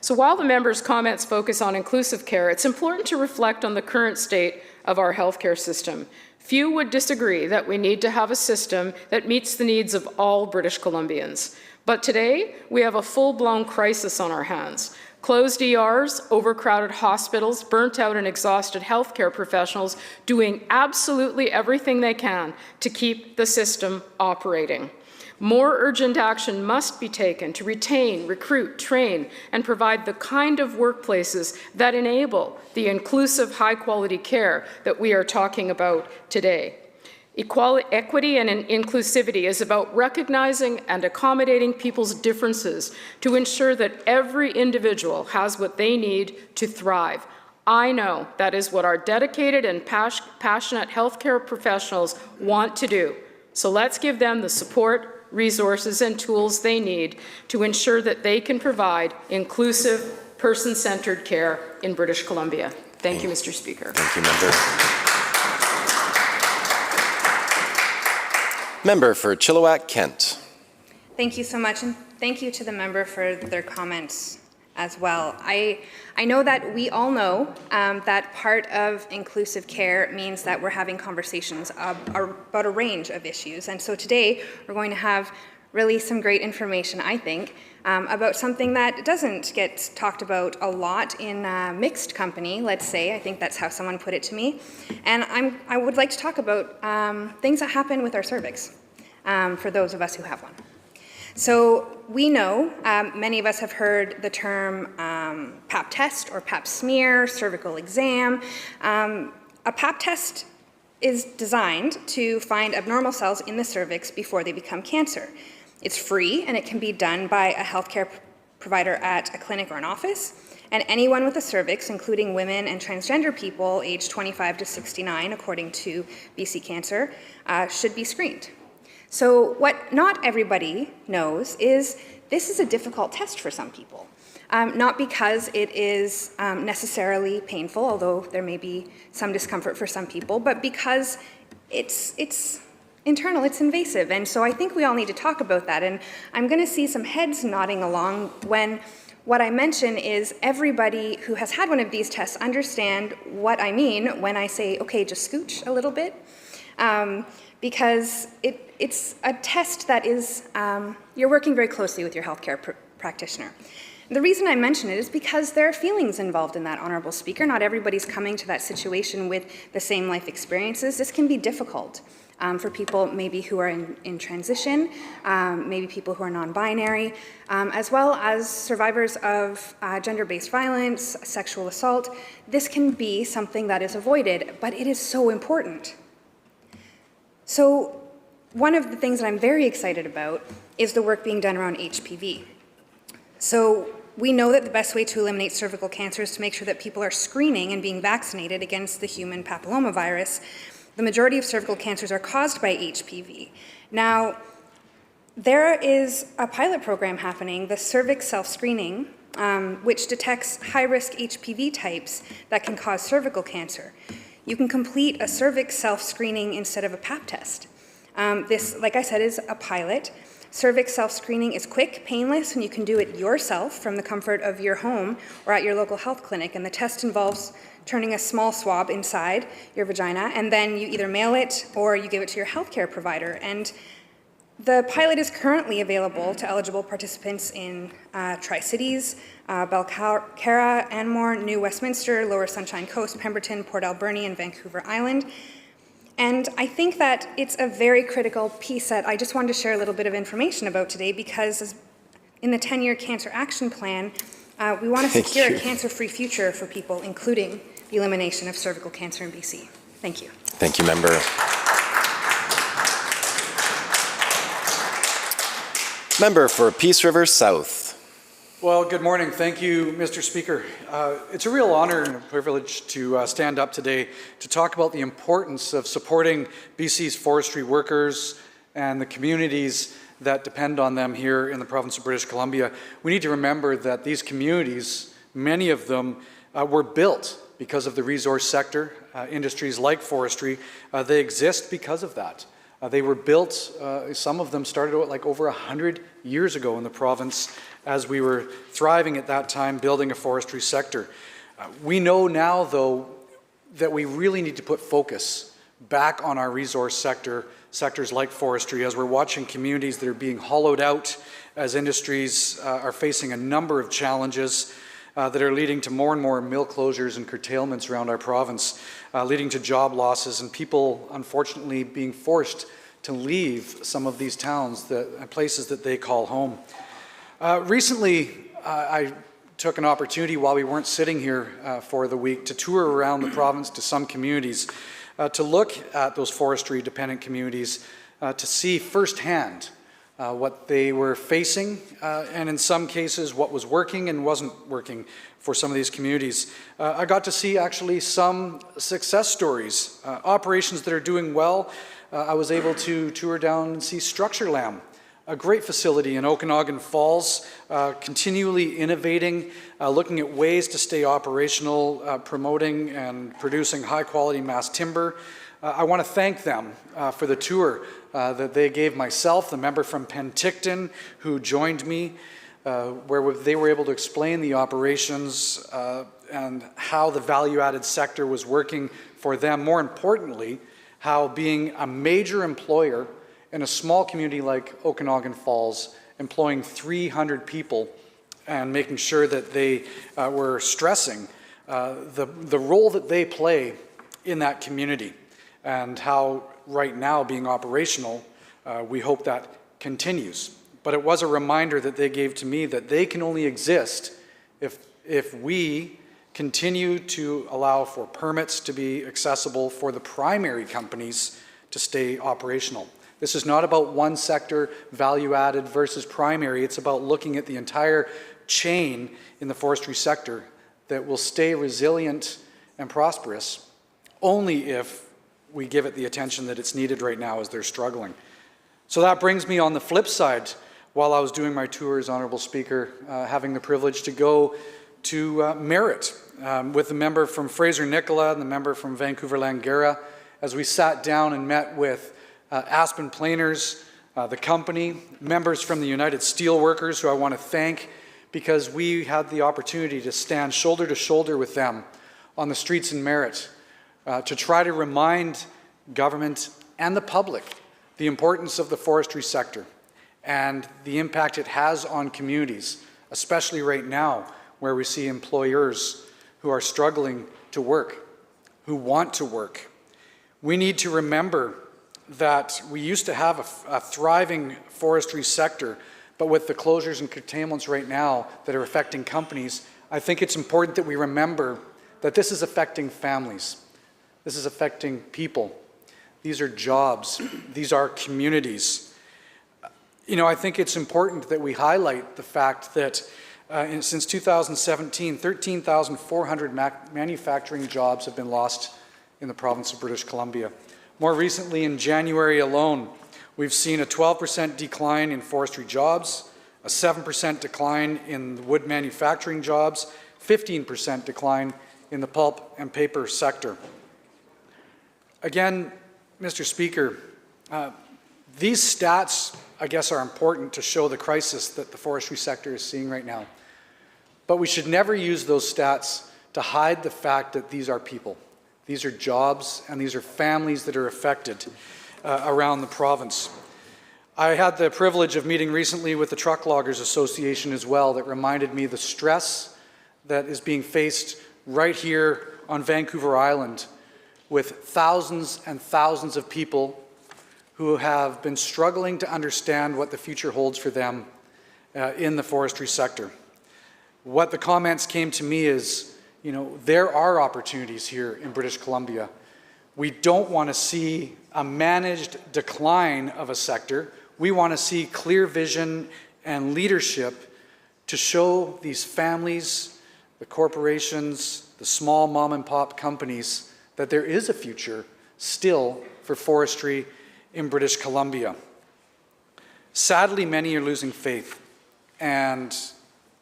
So while the members' comments focus on inclusive care, it's important to reflect on the current state of our healthcare system. Few would disagree that we need to have a system that meets the needs of all British Columbians. But today, we have a full-blown crisis on our hands. Closed ERs, overcrowded hospitals, burnt out and exhausted healthcare professionals doing absolutely everything they can to keep the system operating. More urgent action must be taken to retain, recruit, train, and provide the kind of workplaces that enable the inclusive, high-quality care that we are talking about today. Equity and inclusivity is about recognizing and accommodating people's differences to ensure that every individual has what they need to thrive. I know that is what our dedicated and passionate healthcare professionals want to do. So let's give them the support, resources, and tools they need to ensure that they can provide inclusive, person-centered care in British Columbia. Thank you, Mr. Speaker. Thank you, Member. Member for Chilliwack-Kent. Thank you so much, and thank you to the member for their comments as well. I know that we all know that part of inclusive care means that we're having conversations about a range of issues. And so today we're going to have release some great information, I think, about something that doesn't get talked about a lot in a mixed company, let's say. I think that's how someone put it to me. And I would like to talk about things that happen with our cervix, for those of us who have one. So we know, many of us have heard the term Pap test or Pap smear, cervical exam. A Pap test is designed to find abnormal cells in the cervix before they become cancer. It's free and it can be done by a healthcare provider at a clinic or an office. And anyone with a cervix, including women and transgender people aged 25 to 69, according to BC Cancer, should be screened. So what not everybody knows is this is a difficult test for some people. Not because it is necessarily painful, although there may be some discomfort for some people, but because it's internal, it's invasive. And so I think we all need to talk about that. And I'm going to see some heads nodding along when what I mention is everybody who has had one of these tests understand what I mean when I say, okay, just scooch a little bit. Because it's a test that is, you're working very closely with your healthcare practitioner. The reason I mention it is because there are feelings involved in that, Honourable Speaker. Not everybody's coming to that situation with the same life experiences. This can be difficult for people maybe who are in transition, maybe people who are non-binary, as well as survivors of gender-based violence, sexual assault. This can be something that is avoided, but it is so important. So one of the things that I'm very excited about is the work being done around HPV. So we know that the best way to eliminate cervical cancer is to make sure that people are screening and being vaccinated against the human papillomavirus. The majority of cervical cancers are caused by HPV. Now, there is a pilot program happening, the cervix self-screening, which detects high-risk HPV types that can cause cervical cancer. You can complete a cervix self-screening instead of a Pap test. This, like I said, is a pilot. Cervix self-screening is quick, painless, and you can do it yourself from the comfort of your home or at your local health clinic. And the test involves turning a small swab inside your vagina, and then you either mail it or you give it to your healthcare provider. And the pilot is currently available to eligible participants in Tri-Cities, Belcarra, Anmore, New Westminster, Lower Sunshine Coast, Pemberton, Port Alberni, and Vancouver Island. And I think that it's a very critical piece that I just wanted to share a little bit of information about today, because in the 10-year Cancer Action Plan, we want to secure a cancer-free future for people, including the elimination of cervical cancer in BC. Thank you. Thank you, member. Member for Peace River South. Well, good morning. Thank you, Mr. Speaker. It's a real honor and a privilege to stand up today to talk about the importance of supporting BC's forestry workers and the communities that depend on them here in the province of British Columbia. We need to remember that these communities, many of them, were built because of the resource sector, industries like forestry. They exist because of that. They were built, some of them started out like over 100 years ago in the province as we were thriving at that time, building a forestry sector. We know now, though, that we really need to put focus back on our resource sectors like forestry, as we're watching communities that are being hollowed out as industries are facing a number of challenges that are leading to more and more mill closures and curtailments around our province, leading to job losses and people, unfortunately, being forced to leave some of these towns, places that they call home. Recently, I took an opportunity while we weren't sitting here for the week to tour around the province to some communities, to look at those forestry-dependent communities, to see firsthand what they were facing, and in some cases what was working and wasn't working for some of these communities. I got to see actually some success stories, operations that are doing well. I was able to tour down and see Structurelam, a great facility in Okanagan Falls, continually innovating, looking at ways to stay operational, promoting and producing high-quality mass timber. I want to thank them for the tour that they gave myself, the member from Penticton who joined me, where they were able to explain the operations and how the value-added sector was working for them. More importantly, how being a major employer in a small community like Okanagan Falls, employing 300 people and making sure that they were stressing the role that they play in that community, and how right now being operational, we hope that continues. But it was a reminder that they gave to me that they can only exist if we continue to allow for permits to be accessible for the primary companies to stay operational. This is not about one sector, value added versus primary. It's about looking at the entire chain in the forestry sector that will stay resilient and prosperous only if we give it the attention that it's needed right now as they're struggling. So that brings me on the flip side. While I was doing my tours, Honourable Speaker, having the privilege to go to Merritt with the member from Fraser-Nicola and the member from Vancouver-Langara, as we sat down and met with Aspen Planers, the company, members from the United Steelworkers, who I want to thank because we had the opportunity to stand shoulder to shoulder with them on the streets in Merritt to try to remind government and the public the importance of the forestry sector and the impact it has on communities, especially right now where we see employers who are struggling to work, who want to work. We need to remember that we used to have a thriving forestry sector, but with the closures and curtailments right now that are affecting companies, I think it's important that we remember that this is affecting families. This is affecting people. These are jobs. These are communities. You know, I think it's important that we highlight the fact that since 2017, 13,400 manufacturing jobs have been lost in the province of British Columbia. More recently, in January alone, we've seen a 12% decline in forestry jobs, a 7% decline in wood manufacturing jobs, 15% decline in the pulp and paper sector. Again, Mr. Speaker, these stats, I guess, are important to show the crisis that the forestry sector is seeing right now. But we should never use those stats to hide the fact that these are people. These are jobs, and these are families that are affected around the province. I had the privilege of meeting recently with the Truck Loggers Association as well, that reminded me the stress that is being faced right here on Vancouver Island with thousands and thousands of people who have been struggling to understand what the future holds for them in the forestry sector. What the comments came to me is, you know, there are opportunities here in British Columbia. We don't want to see a managed decline of a sector. We want to see clear vision and leadership to show these families, the corporations, the small mom and pop companies that there is a future still for forestry in British Columbia. Sadly, many are losing faith, and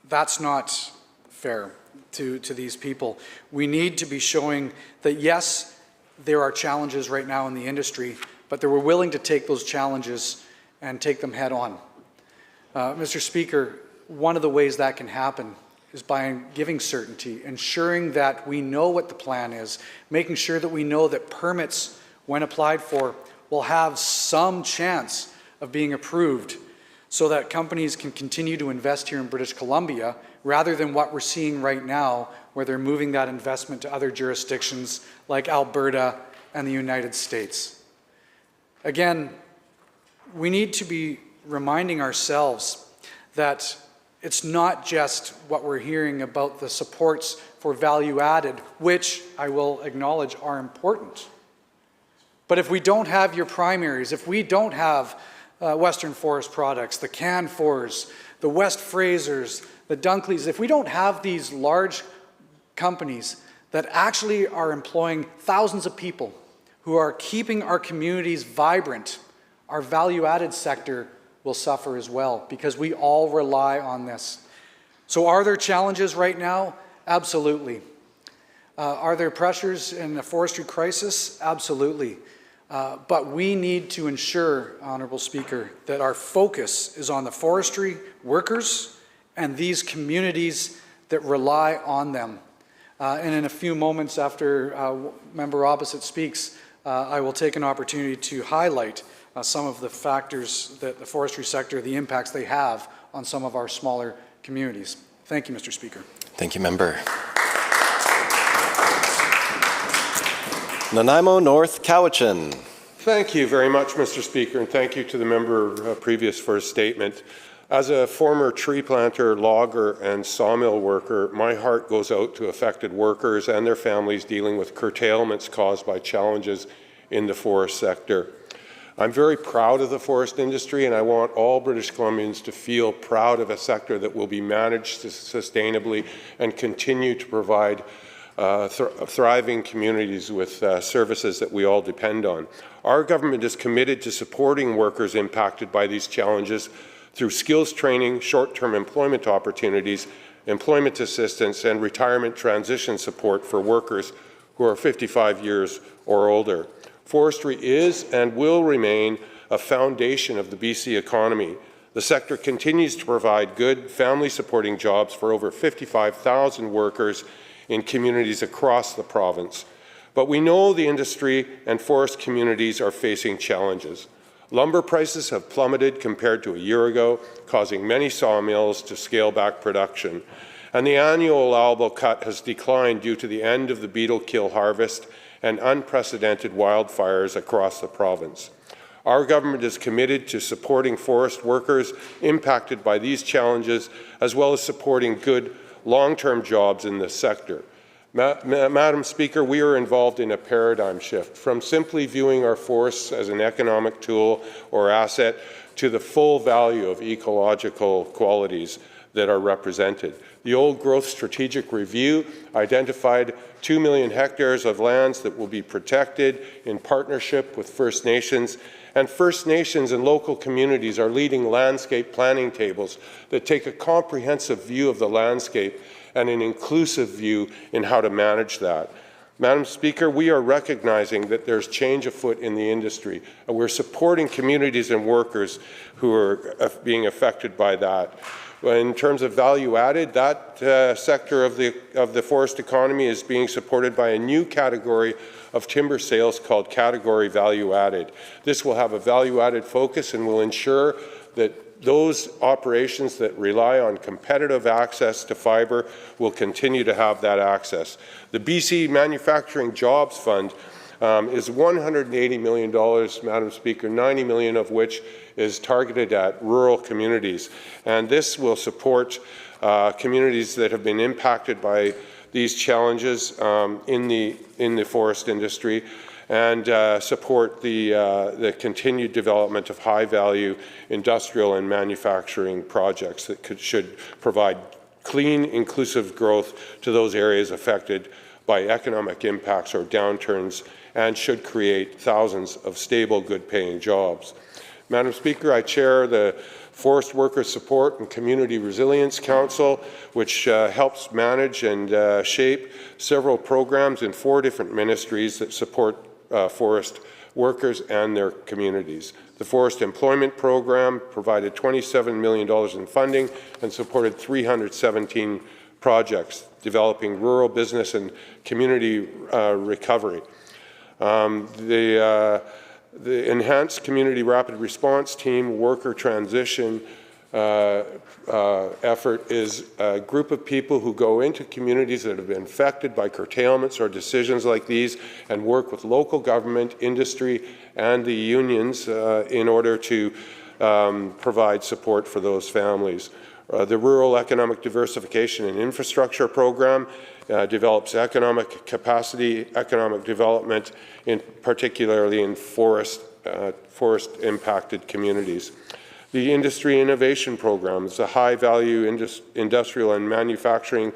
that's not fair to these people. We need to be showing that, yes, there are challenges right now in the industry, but that we're willing to take those challenges and take them head on. Mr. Speaker, one of the ways that can happen is by giving certainty, ensuring that we know what the plan is, making sure that we know that permits, when applied for, will have some chance of being approved so that companies can continue to invest here in British Columbia rather than what we're seeing right now where they're moving that investment to other jurisdictions like Alberta and the United States. Again, we need to be reminding ourselves that it's not just what we're hearing about the supports for value added, which I will acknowledge are important. But if we don't have your primaries, if we don't have Western Forest Products, the Canfors, the West Frasers, the Dunkleys, if we don't have these large companies that actually are employing thousands of people who are keeping our communities vibrant, our value-added sector will suffer as well because we all rely on this. So are there challenges right now? Absolutely. Are there pressures in the forestry crisis? Absolutely. But we need to ensure, Honourable Speaker, that our focus is on the forestry workers and these communities that rely on them. And in a few moments after member opposite speaks, I will take an opportunity to highlight some of the factors that the forestry sector, the impacts they have on some of our smaller communities. Thank you, Mr. Speaker. Thank you, member. Nanaimo North Cowichan. Thank you very much, Mr. Speaker, and thank you to the member previous for his statement. As a former tree planter, logger, and sawmill worker, my heart goes out to affected workers and their families dealing with curtailments caused by challenges in the forest sector. I'm very proud of the forest industry, and I want all British Columbians to feel proud of a sector that will be managed sustainably and continue to provide thriving communities with services that we all depend on. Our government is committed to supporting workers impacted by these challenges through skills training, short-term employment opportunities, employment assistance, and retirement transition support for workers who are 55 years or older. Forestry is and will remain a foundation of the BC economy. The sector continues to provide good family-supporting jobs for over 55,000 workers in communities across the province. But we know the industry and forest communities are facing challenges. Lumber prices have plummeted compared to a year ago, causing many sawmills to scale back production. And the annual allowable cut has declined due to the end of the beetle kill harvest and unprecedented wildfires across the province. Our government is committed to supporting forest workers impacted by these challenges, as well as supporting good long-term jobs in this sector. Madam Speaker, we are involved in a paradigm shift from simply viewing our forests as an economic tool or asset to the full value of ecological qualities that are represented. The Old Growth Strategic Review identified 2 million hectares of lands that will be protected in partnership with First Nations, and First Nations and local communities are leading landscape planning tables that take a comprehensive view of the landscape and an inclusive view in how to manage that. Madam Speaker, we are recognizing that there's change afoot in the industry, and we're supporting communities and workers who are being affected by that. In terms of value added, that sector of the forest economy is being supported by a new category of timber sales called category value added. This will have a value added focus and will ensure that those operations that rely on competitive access to fibre will continue to have that access. The BC Manufacturing Jobs Fund is $180 million, Madam Speaker, 90 million of which is targeted at rural communities. And this will support communities that have been impacted by these challenges in the forest industry, and support the continued development of high-value industrial and manufacturing projects that should provide clean, inclusive growth to those areas affected by economic impacts or downturns, and should create thousands of stable, good-paying jobs. Madam Speaker, I chair the Forest Workers Support and Community Resilience Council, which helps manage and shape several programs in 4 different ministries that support forest workers and their communities. The Forest Employment Program provided $27 million in funding and supported 317 projects developing rural business and community recovery. The Enhanced Community Rapid Response Team Worker Transition effort is a group of people who go into communities that have been affected by curtailments or decisions like these and work with local government, industry, and the unions in order to provide support for those families. The Rural Economic Diversification and Infrastructure Program develops economic capacity, economic development, particularly in forest-impacted communities. The Industry Innovation Program is a high-value industrial and manufacturing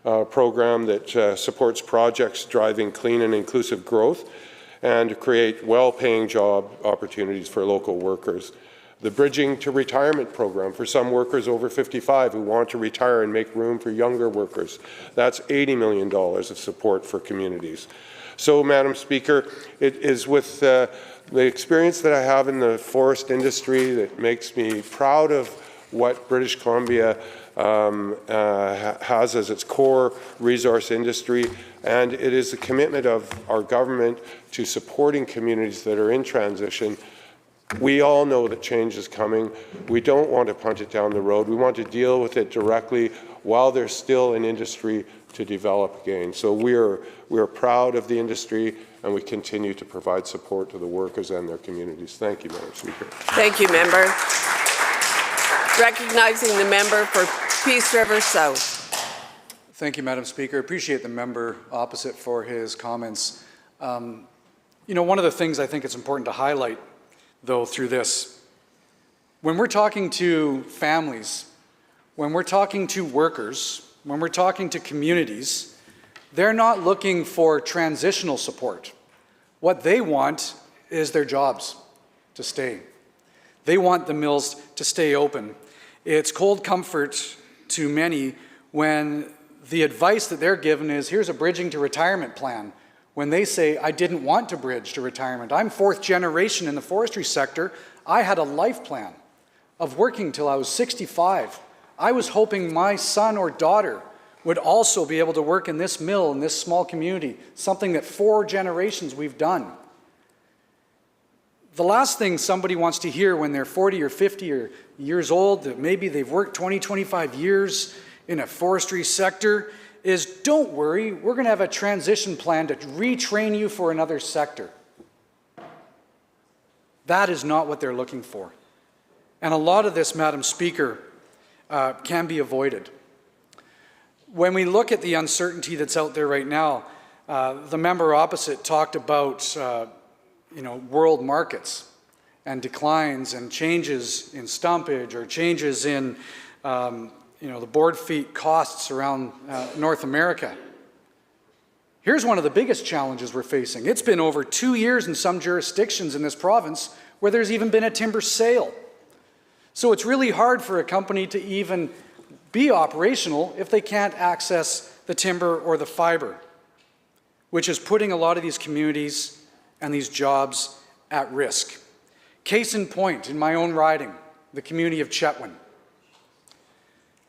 program that supports projects driving clean and inclusive growth and create well-paying job opportunities for local workers. The Bridging to Retirement Program for some workers over 55 who want to retire and make room for younger workers. That's $80 million of support for communities. So, Madam Speaker, it is with the experience that I have in the forest industry that makes me proud of what British Columbia has as its core resource industry, and it is the commitment of our government to supporting communities that are in transition We all know that change is coming. We don't want to punt it down the road. We want to deal with it directly while there's still an industry to develop again. So we're proud of the industry, and we continue to provide support to the workers and their communities. Thank you, Madam Speaker. Thank you, member. Recognizing the member for Peace River South. Thank you, Madam Speaker. Appreciate the member opposite for his comments. You know, one of the things I think it's important to highlight, though, through this, when we're talking to families, when we're talking to workers, when we're talking to communities, they're not looking for transitional support. What they want is their jobs to stay. They want the mills to stay open. It's cold comfort to many when the advice that they're given is, here's a bridging to retirement plan. When they say, I didn't want to bridge to retirement. I'm fourth generation in the forestry sector. I had a life plan of working till I was 65. I was hoping my son or daughter would also be able to work in this mill, in this small community, something that 4 generations we've done. The last thing somebody wants to hear when they're 40 or 50 or years old, that maybe they've worked 20, 25 years in a forestry sector, is don't worry, we're going to have a transition plan to retrain you for another sector. That is not what they're looking for. And a lot of this, Madam Speaker, can be avoided. When we look at the uncertainty that's out there right now, the member opposite talked about world markets and declines and changes in stumpage or changes in the board feet costs around North America. Here's one of the biggest challenges we're facing. It's been over 2 years in some jurisdictions in this province where there's even been a timber sale. So it's really hard for a company to even be operational if they can't access the timber or the fiber, which is putting a lot of these communities and these jobs at risk. Case in point, in my own riding, the community of Chetwynd.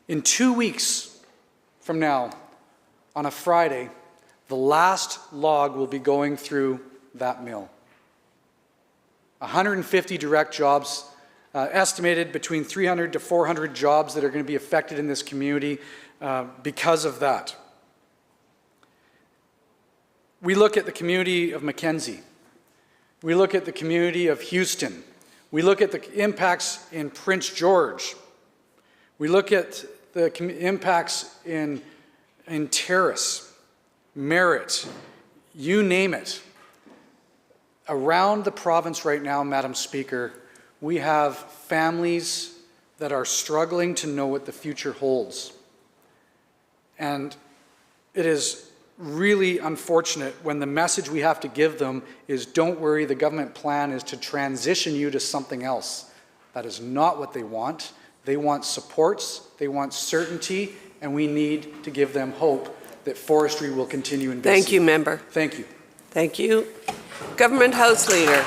In 2 weeks from now, on a Friday, the last log will be going through that mill. 150 direct jobs, estimated between 300 to 400 jobs that are going to be affected in this community because of that. We look at the community of Mackenzie. We look at the community of Houston. We look at the impacts in Prince George. We look at the impacts in Terrace, Merritt, you name it. Around the province right now, Madam Speaker, we have families that are struggling to know what the future holds. And it is really unfortunate when the message we have to give them is, don't worry, the government plan is to transition you to something else. That is not what they want. They want supports, they want certainty, and we need to give them hope that forestry will continue in BC. Thank you, member. Thank you. Thank you. Government House Leader.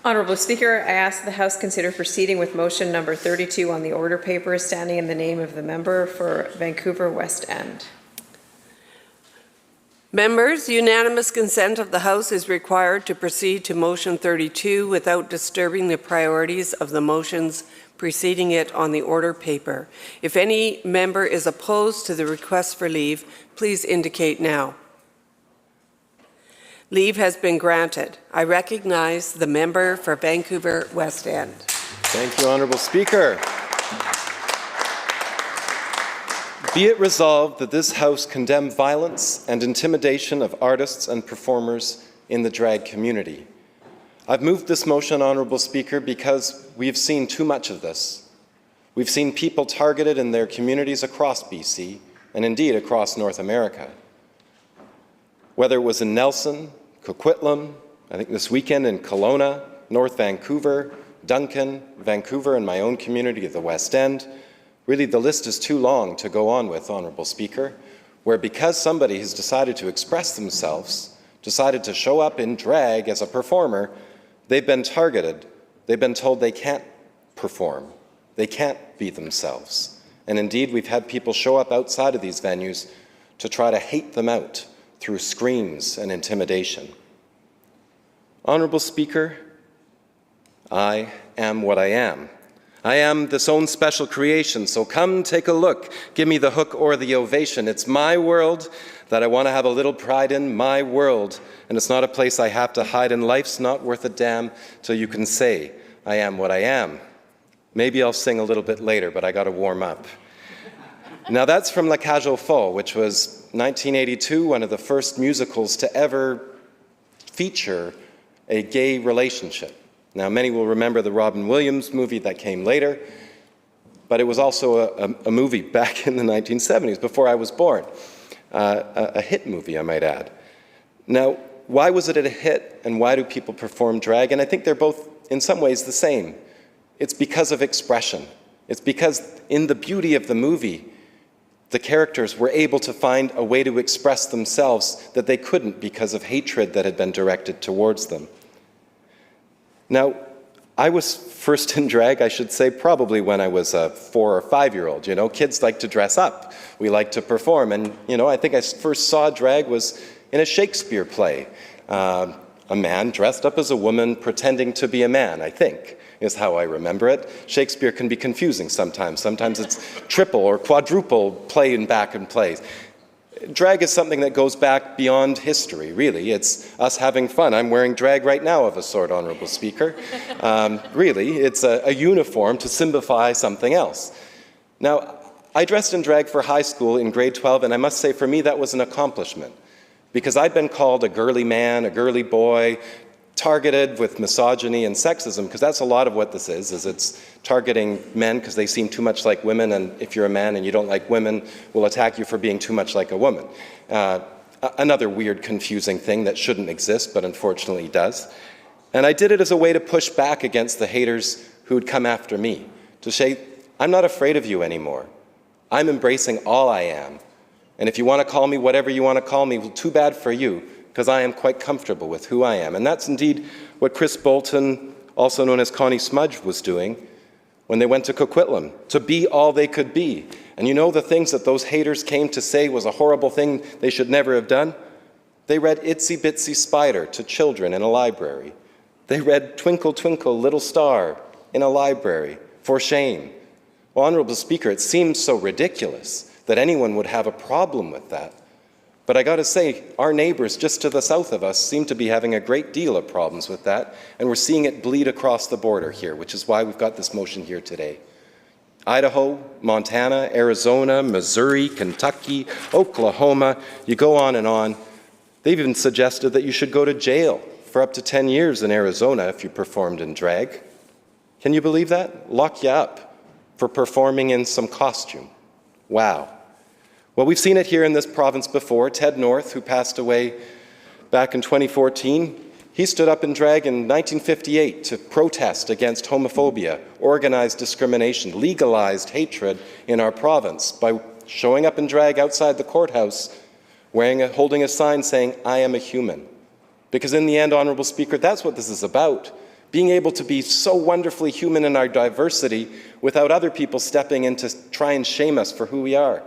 Honourable Speaker, I ask the House consider proceeding with motion number 32 on the order paper, standing in the name of the member for Vancouver West End. Members, unanimous consent of the House is required to proceed to motion 32 without disturbing the priorities of the motions preceding it on the order paper. If any member is opposed to the request for leave, please indicate now. Leave has been granted. I recognize the member for Vancouver West End. Thank you, Honourable Speaker. Be it resolved that this House condemn violence and intimidation of artists and performers in the drag community. I've moved this motion, Honourable Speaker, because we've seen too much of this. We've seen people targeted in their communities across BC, and indeed across North America. Whether it was in Nelson, Coquitlam, I think this weekend in Kelowna, North Vancouver, Duncan, Vancouver, and my own community of the West End, really the list is too long to go on with, Honourable Speaker, where because somebody has decided to express themselves, decided to show up in drag as a performer, they've been targeted. They've been told they can't perform. They can't be themselves. And indeed, we've had people show up outside of these venues to try to hate them out through screams and intimidation. Honorable Speaker, I am what I am. I am this own special creation, so come take a look. Give me the hook or the ovation. It's my world that I want to have a little pride in, my world. And it's not a place I have to hide, and life's not worth a damn till you can say, I am what I am. Maybe I'll sing a little bit later, but I got to warm up. Now that's from La Cage aux Folles, which was 1982, one of the first musicals to ever feature a gay relationship. Now, many will remember the Robin Williams movie that came later, but it was also a movie back in the 1970s, before I was born. A hit movie, I might add. Now, why was it a hit, and why do people perform drag? And I think they're both, in some ways, the same. It's because of expression. It's because in the beauty of the movie, the characters were able to find a way to express themselves that they couldn't because of hatred that had been directed towards them. Now, I was first in drag, I should say, probably when I was a 4 or 5-year-old. You know, kids like to dress up. We like to perform. And, you know, I think I first saw drag was in a Shakespeare play. A man dressed up as a woman pretending to be a man, I think, is how I remember it. Shakespeare can be confusing sometimes. Sometimes it's triple or quadruple play and back and plays. Drag is something that goes back beyond history, really. It's us having fun. I'm wearing drag right now of a sort, Honorable Speaker. Really, it's a uniform to symbolize something else. Now, I dressed in drag for high school in grade 12, and I must say for me that was an accomplishment, because I'd been called a girly man, a girly boy, targeted with misogyny and sexism, because that's a lot of what this is it's targeting men because they seem too much like women, and if you're a man and you don't like women, we'll attack you for being too much like a woman. Another weird, confusing thing that shouldn't exist, but unfortunately does. And I did it as a way to push back against the haters who would come after me, to say, I'm not afraid of you anymore. I'm embracing all I am. And if you want to call me whatever you want to call me, well, too bad for you, because I am quite comfortable with who I am. And that's indeed what Chris Bolton, also known as Connie Smudge, was doing when they went to Coquitlam, to be all they could be. And you know the things that those haters came to say was a horrible thing they should never have done? They read Itsy Bitsy Spider to children in a library. They read Twinkle Twinkle Little Star in a library for shame. Well, Honorable Speaker, it seems so ridiculous that anyone would have a problem with that. But I got to say, our neighbors just to the south of us seem to be having a great deal of problems with that, and we're seeing it bleed across the border here, which is why we've got this motion here today. Idaho, Montana, Arizona, Missouri, Kentucky, Oklahoma, you go on and on. They've even suggested that you should go to jail for up to 10 years in Arizona if you performed in drag. Can you believe that? Lock you up for performing in some costume. Wow. Well, we've seen it here in this province before. Ted North, who passed away back in 2014, he stood up in drag in 1958 to protest against homophobia, organized discrimination, legalized hatred in our province by showing up in drag outside the courthouse, holding a sign saying, I am a human. Because in the end, Honorable Speaker, that's what this is about. Being able to be so wonderfully human in our diversity without other people stepping in to try and shame us for who we are.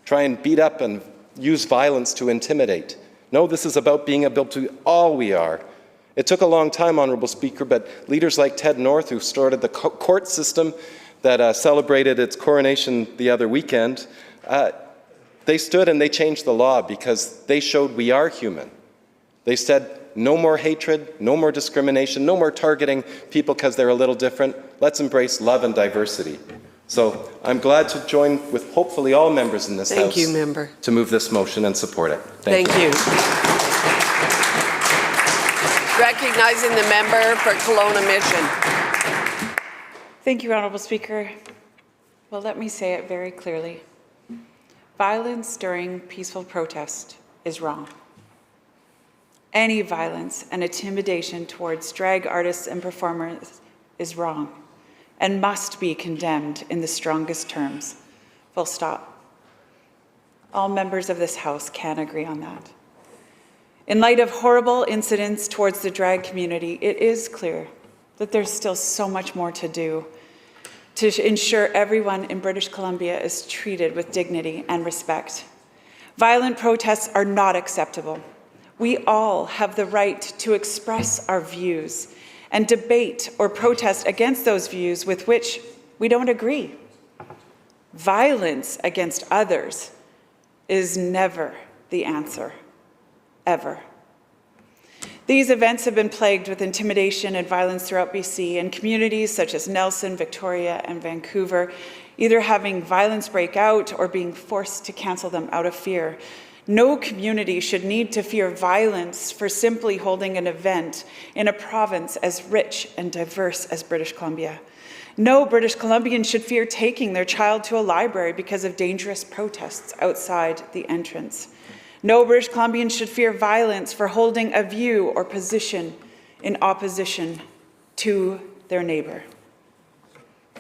Try and beat up and use violence to intimidate. No, this is about being able to be all we are. It took a long time, Honorable Speaker, but leaders like Ted North, who started the court system that celebrated its coronation the other weekend, they stood and they changed the law because they showed we are human. They said, no more hatred, no more discrimination, no more targeting people because they're a little different. Let's embrace love and diversity. So I'm glad to join with hopefully all members in this House. Thank you, member. To move this motion and support it. Thank you. Recognizing the member for Kelowna Mission. Thank you, Honourable Speaker. Well, let me say it very clearly. Violence during peaceful protest is wrong. Any violence and intimidation towards drag artists and performers is wrong and must be condemned in the strongest terms. Full stop. All members of this House can agree on that. In light of horrible incidents towards the drag community, it is clear that there's still so much more to do to ensure everyone in British Columbia is treated with dignity and respect. Violent protests are not acceptable. We all have the right to express our views and debate or protest against those views with which we don't agree. Violence against others is never the answer, ever. These events have been plagued with intimidation and violence throughout BC, and communities such as Nelson, Victoria, and Vancouver either having violence break out or being forced to cancel them out of fear. No community should need to fear violence for simply holding an event in a province as rich and diverse as British Columbia. No British Columbian should fear taking their child to a library because of dangerous protests outside the entrance. No British Columbian should fear violence for holding a view or position in opposition to their neighbor.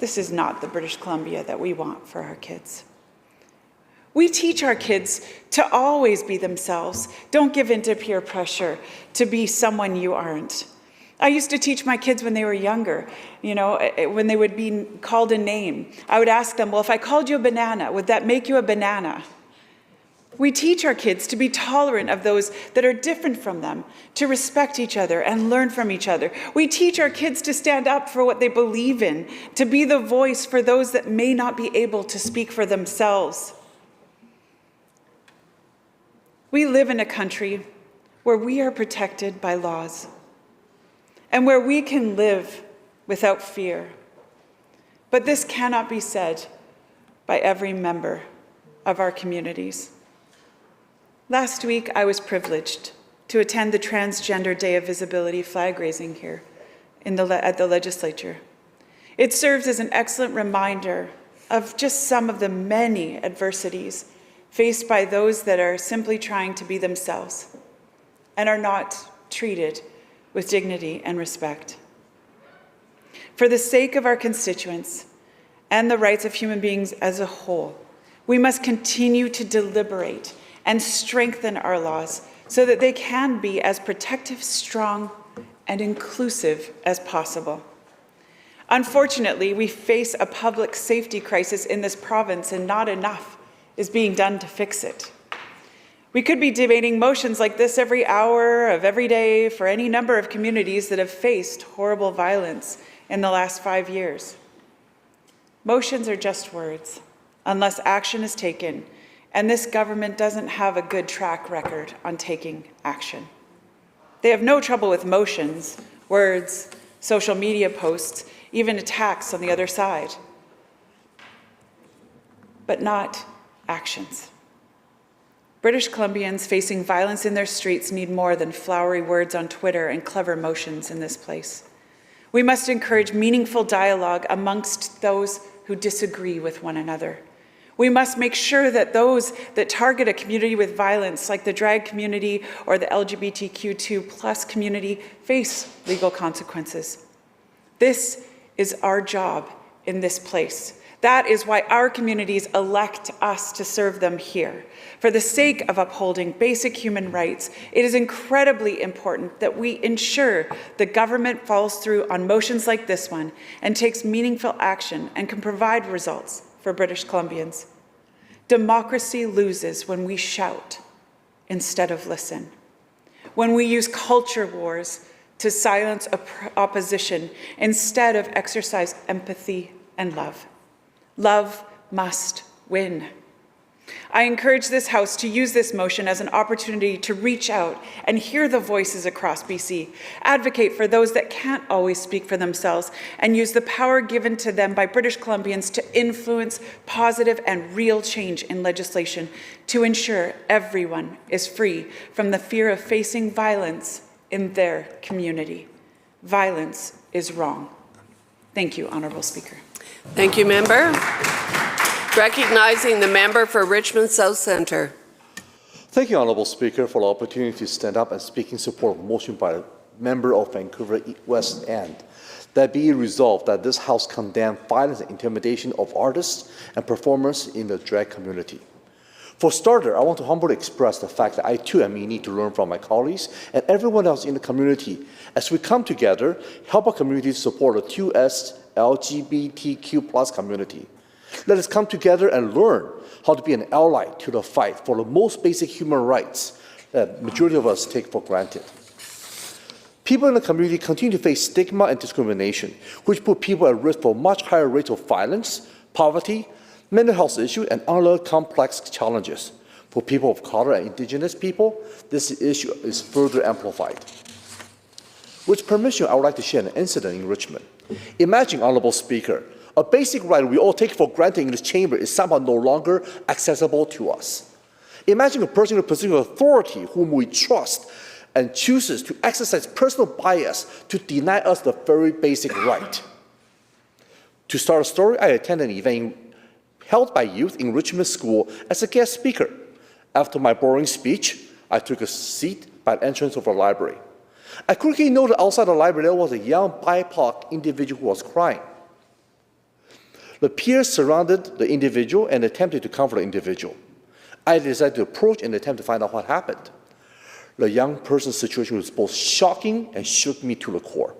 This is not the British Columbia that we want for our kids. We teach our kids to always be themselves. Don't give in to peer pressure to be someone you aren't. I used to teach my kids when they were younger, when they would be called a name. I would ask them, well, if I called you a banana, would that make you a banana? We teach our kids to be tolerant of those that are different from them, to respect each other and learn from each other. We teach our kids to stand up for what they believe in, to be the voice for those that may not be able to speak for themselves. We live in a country where we are protected by laws and where we can live without fear. But this cannot be said by every member of our communities. Last week, I was privileged to attend the Transgender Day of Visibility flag raising here at the Legislature. It serves as an excellent reminder of just some of the many adversities faced by those that are simply trying to be themselves and are not treated with dignity and respect. For the sake of our constituents and the rights of human beings as a whole, we must continue to deliberate and strengthen our laws so that they can be as protective, strong, and inclusive as possible. Unfortunately, we face a public safety crisis in this province, and not enough is being done to fix it. We could be debating motions like this every hour of every day for any number of communities that have faced horrible violence in the last 5 years. Motions are just words unless action is taken, and this government doesn't have a good track record on taking action. They have no trouble with motions, words, social media posts, even attacks on the other side, but not actions. British Columbians facing violence in their streets need more than flowery words on Twitter and clever motions in this place. We must encourage meaningful dialogue amongst those who disagree with one another. We must make sure that those that target a community with violence, like the drag community or the LGBTQ2+ community, face legal consequences. This is our job in this place. That is why our communities elect us to serve them here. For the sake of upholding basic human rights, it is incredibly important that we ensure the government follows through on motions like this one and takes meaningful action and can provide results for British Columbians. Democracy loses when we shout instead of listen, when we use culture wars to silence opposition instead of exercise empathy and love. Love must win. I encourage this House to use this motion as an opportunity to reach out and hear the voices across BC, advocate for those that can't always speak for themselves, and use the power given to them by British Columbians to influence positive and real change in legislation to ensure everyone is free from the fear of facing violence in their community. Violence is wrong. Thank you, Honourable Speaker. Thank you, member. Recognizing the member for Richmond South Centre. Thank you, Honourable Speaker, for the opportunity to stand up and speak in support of a motion by a member of Vancouver West End. That be resolved that this House condemn violence and intimidation of artists and performers in the drag community. For starter, I want to humbly express the fact that I too am in need to learn from my colleagues and everyone else in the community as we come together, help our community support the 2S LGBTQ+ community. Let us come together and learn how to be an ally to the fight for the most basic human rights, that majority of us take for granted. People in the community continue to face stigma and discrimination, which put people at risk for much higher rates of violence, poverty, mental health issues, and other complex challenges. For people of color and indigenous people, this issue is further amplified. With permission, I would like to share an incident in Richmond. Imagine, Honorable Speaker, a basic right we all take for granted in this chamber is somehow no longer accessible to us. Imagine a person in a position of authority whom we trust and chooses to exercise personal bias to deny us the very basic right. To start a story, I attended an event held by youth in Richmond School as a guest speaker. After my boring speech, I took a seat by the entrance of a library. I quickly noted outside the library there was a young BIPOC individual who was crying. The peers surrounded the individual and attempted to comfort the individual. I decided to approach and attempt to find out what happened. The young person's situation was both shocking and shook me to the core.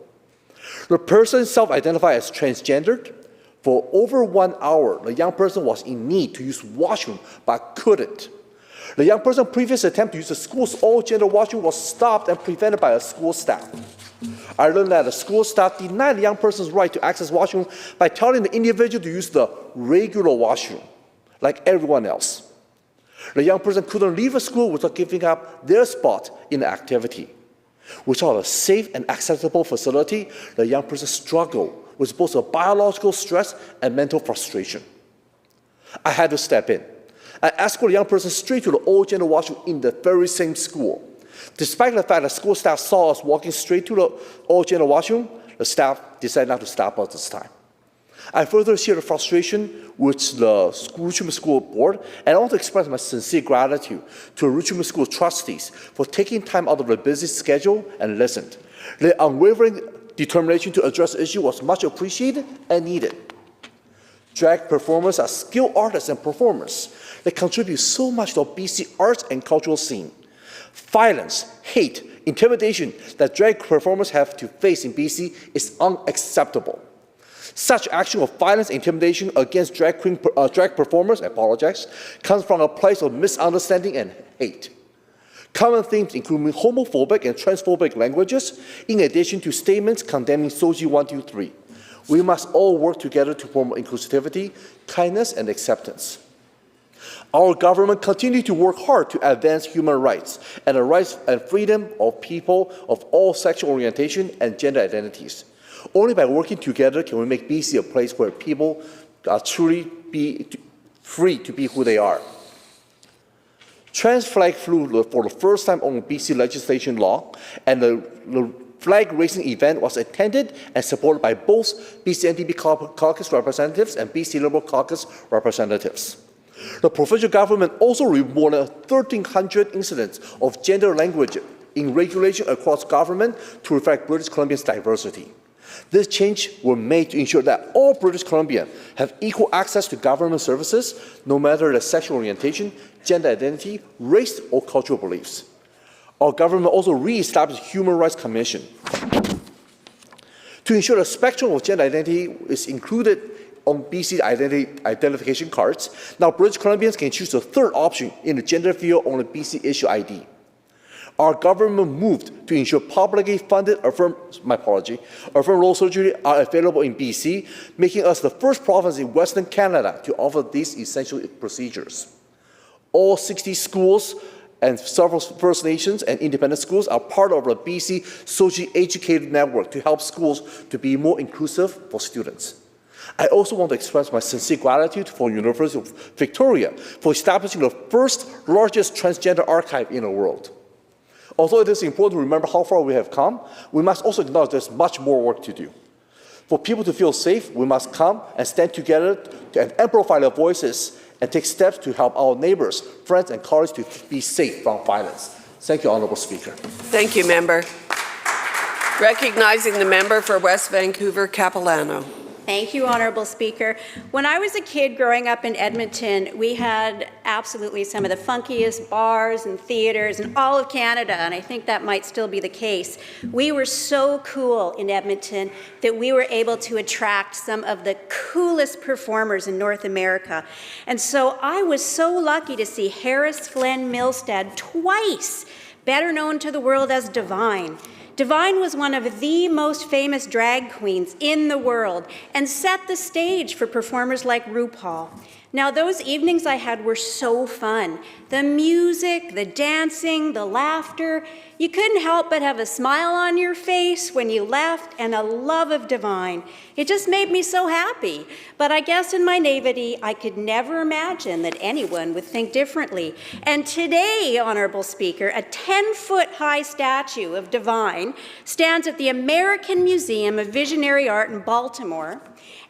The person self-identified as transgendered. For over 1 hour, the young person was in need to use washroom but couldn't. The young person's previous attempt to use the school's all-gender washroom was stopped and prevented by a school staff. I learned that the school staff denied the young person's right to access washroom by telling the individual to use the regular washroom, like everyone else. The young person couldn't leave the school without giving up their spot in the activity. Without a safe and accessible facility, the young person struggled with both a biological stress and mental frustration. I had to step in. I escorted the young person straight to the all-gender washroom in the very same school. Despite the fact that school staff saw us walking straight to the all-gender washroom, the staff decided not to stop us this time. I further shared the frustration with the Richmond School Board, and I want to express my sincere gratitude to the Richmond School trustees for taking time out of their busy schedule and listened. Their unwavering determination to address the issue was much appreciated and needed. Drag performers are skilled artists and performers. They contribute so much to the BC arts and cultural scene. Violence, hate, intimidation that drag performers have to face in BC is unacceptable. Such action of violence and intimidation against drag performers, comes from a place of misunderstanding and hate. Common themes include homophobic and transphobic languages, in addition to statements condemning SOGI 123. We must all work together to promote inclusivity, kindness, and acceptance. Our government continues to work hard to advance human rights and the rights and freedom of people of all sexual orientation and gender identities. Only by working together can we make BC a place where people are truly free to be who they are. Trans flag flew for the first time on BC legislation law, and the flag raising event was attended and supported by both BC NDP caucus representatives and BC Liberal caucus representatives. The provincial government also reported 1,300 incidents of gender language in regulation across government to reflect British Columbia's diversity. This change was made to ensure that all British Columbians have equal access to government services, no matter their sexual orientation, gender identity, race, or cultural beliefs. Our government also re-established a Human Rights Commission to ensure the spectrum of gender identity is included on BC identification cards. Now British Columbians can choose the third option in the gender field on the BC issue ID. Our government moved to ensure publicly funded affirmative role surgery are available in BC, making us the first province in Western Canada to offer these essential procedures. All 60 schools and several First Nations and independent schools are part of the BC SOGI Educated Network to help schools to be more inclusive for students. I also want to express my sincere gratitude for University of Victoria for establishing the first largest transgender archive in the world. Although it is important to remember how far we have come, we must also acknowledge there's much more work to do. For people to feel safe, we must come and stand together and amplify their voices and take steps to help our neighbors, friends, and colleagues to be safe from violence. Thank you, Honourable Speaker. Thank you, Member. Recognizing the member for West Vancouver, Capilano. Thank you, Honourable Speaker. When I was a kid growing up in Edmonton, we had absolutely some of the funkiest bars and theatres in all of Canada, and I think that might still be the case. We were so cool in Edmonton that we were able to attract some of the coolest performers in North America. And so I was so lucky to see Harris Glenn Milstead twice better known to the world as Divine. Divine was one of the most famous drag queens in the world and set the stage for performers like RuPaul. Now, those evenings I had were so fun. The music, the dancing, the laughter. You couldn't help but have a smile on your face when you left and a love of Divine. It just made me so happy. But I guess in my naivety, I could never imagine that anyone would think differently. And today, Honorable Speaker, a 10-foot-high statue of Divine stands at the American Museum of Visionary Art in Baltimore.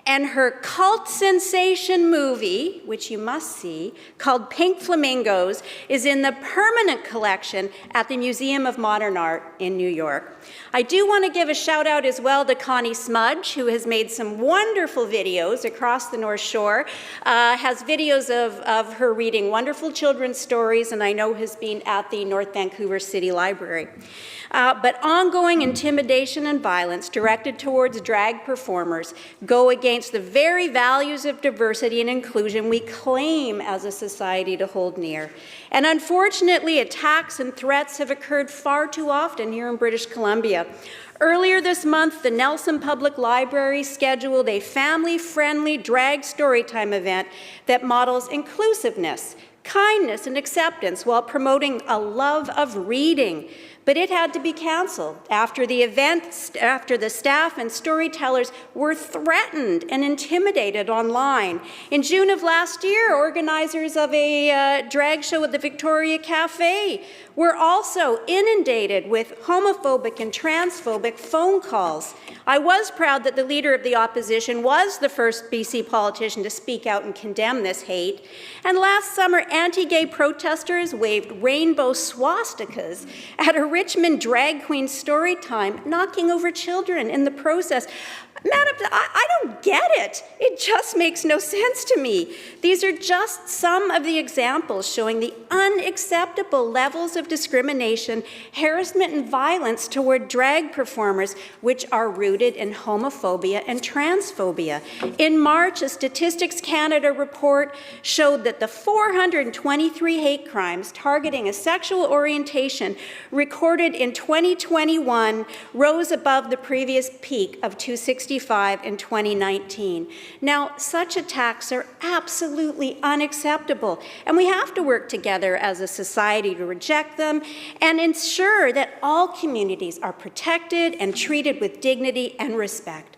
And her cult sensation movie, which you must see, called Pink Flamingos, is in the permanent collection at the Museum of Modern Art in New York. I do want to give a shout out as well to Connie Smudge, who has made some wonderful videos across the North Shore, has videos of her reading wonderful children's stories, and I know has been at the North Vancouver City Library. But ongoing intimidation and violence directed towards drag performers go against the very values of diversity and inclusion we claim as a society to hold near. And unfortunately, attacks and threats have occurred far too often here in British Columbia. Earlier this month, the Nelson Public Library scheduled a family-friendly drag storytime event that models inclusiveness, kindness, and acceptance while promoting a love of reading. But it had to be canceled after the event, after the staff and storytellers were threatened and intimidated online. In June of last year, organizers of a drag show at the Victoria Cafe were also inundated with homophobic and transphobic phone calls. I was proud that the leader of the opposition was the first BC politician to speak out and condemn this hate. And last summer, anti-gay protesters waved rainbow swastikas at a Richmond drag queen story time, knocking over children in the process. Madam, I don't get it. It just makes no sense to me. These are just some of the examples showing the unacceptable levels of discrimination, harassment, and violence toward drag performers, which are rooted in homophobia and transphobia. In March, a Statistics Canada report showed that the 423 hate crimes targeting a sexual orientation recorded in 2021 rose above the previous peak of 265 in 2019. Now, such attacks are absolutely unacceptable, and we have to work together as a society to reject them and ensure that all communities are protected and treated with dignity and respect.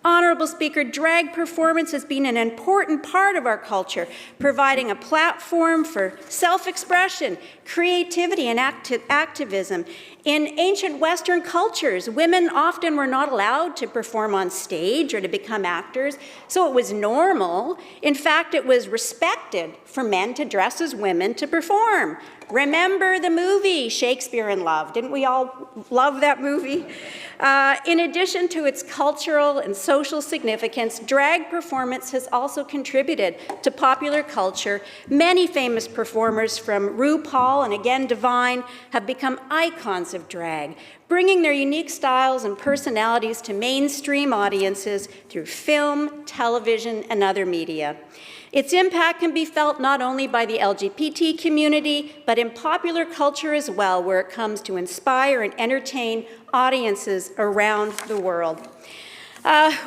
Honorable Speaker, drag performance has been an important part of our culture, providing a platform for self-expression, creativity, and activism. In ancient Western cultures, women often were not allowed to perform on stage or to become actors, so it was normal. In fact, it was respected for men to dress as women to perform. Remember the movie Shakespeare in Love? Didn't we all love that movie? In addition to its cultural and social significance, drag performance has also contributed to popular culture. Many famous performers from RuPaul and again Divine have become icons of drag, bringing their unique styles and personalities to mainstream audiences through film, television, and other media. Its impact can be felt not only by the LGBT community, but in popular culture as well, where it comes to inspire and entertain audiences around the world.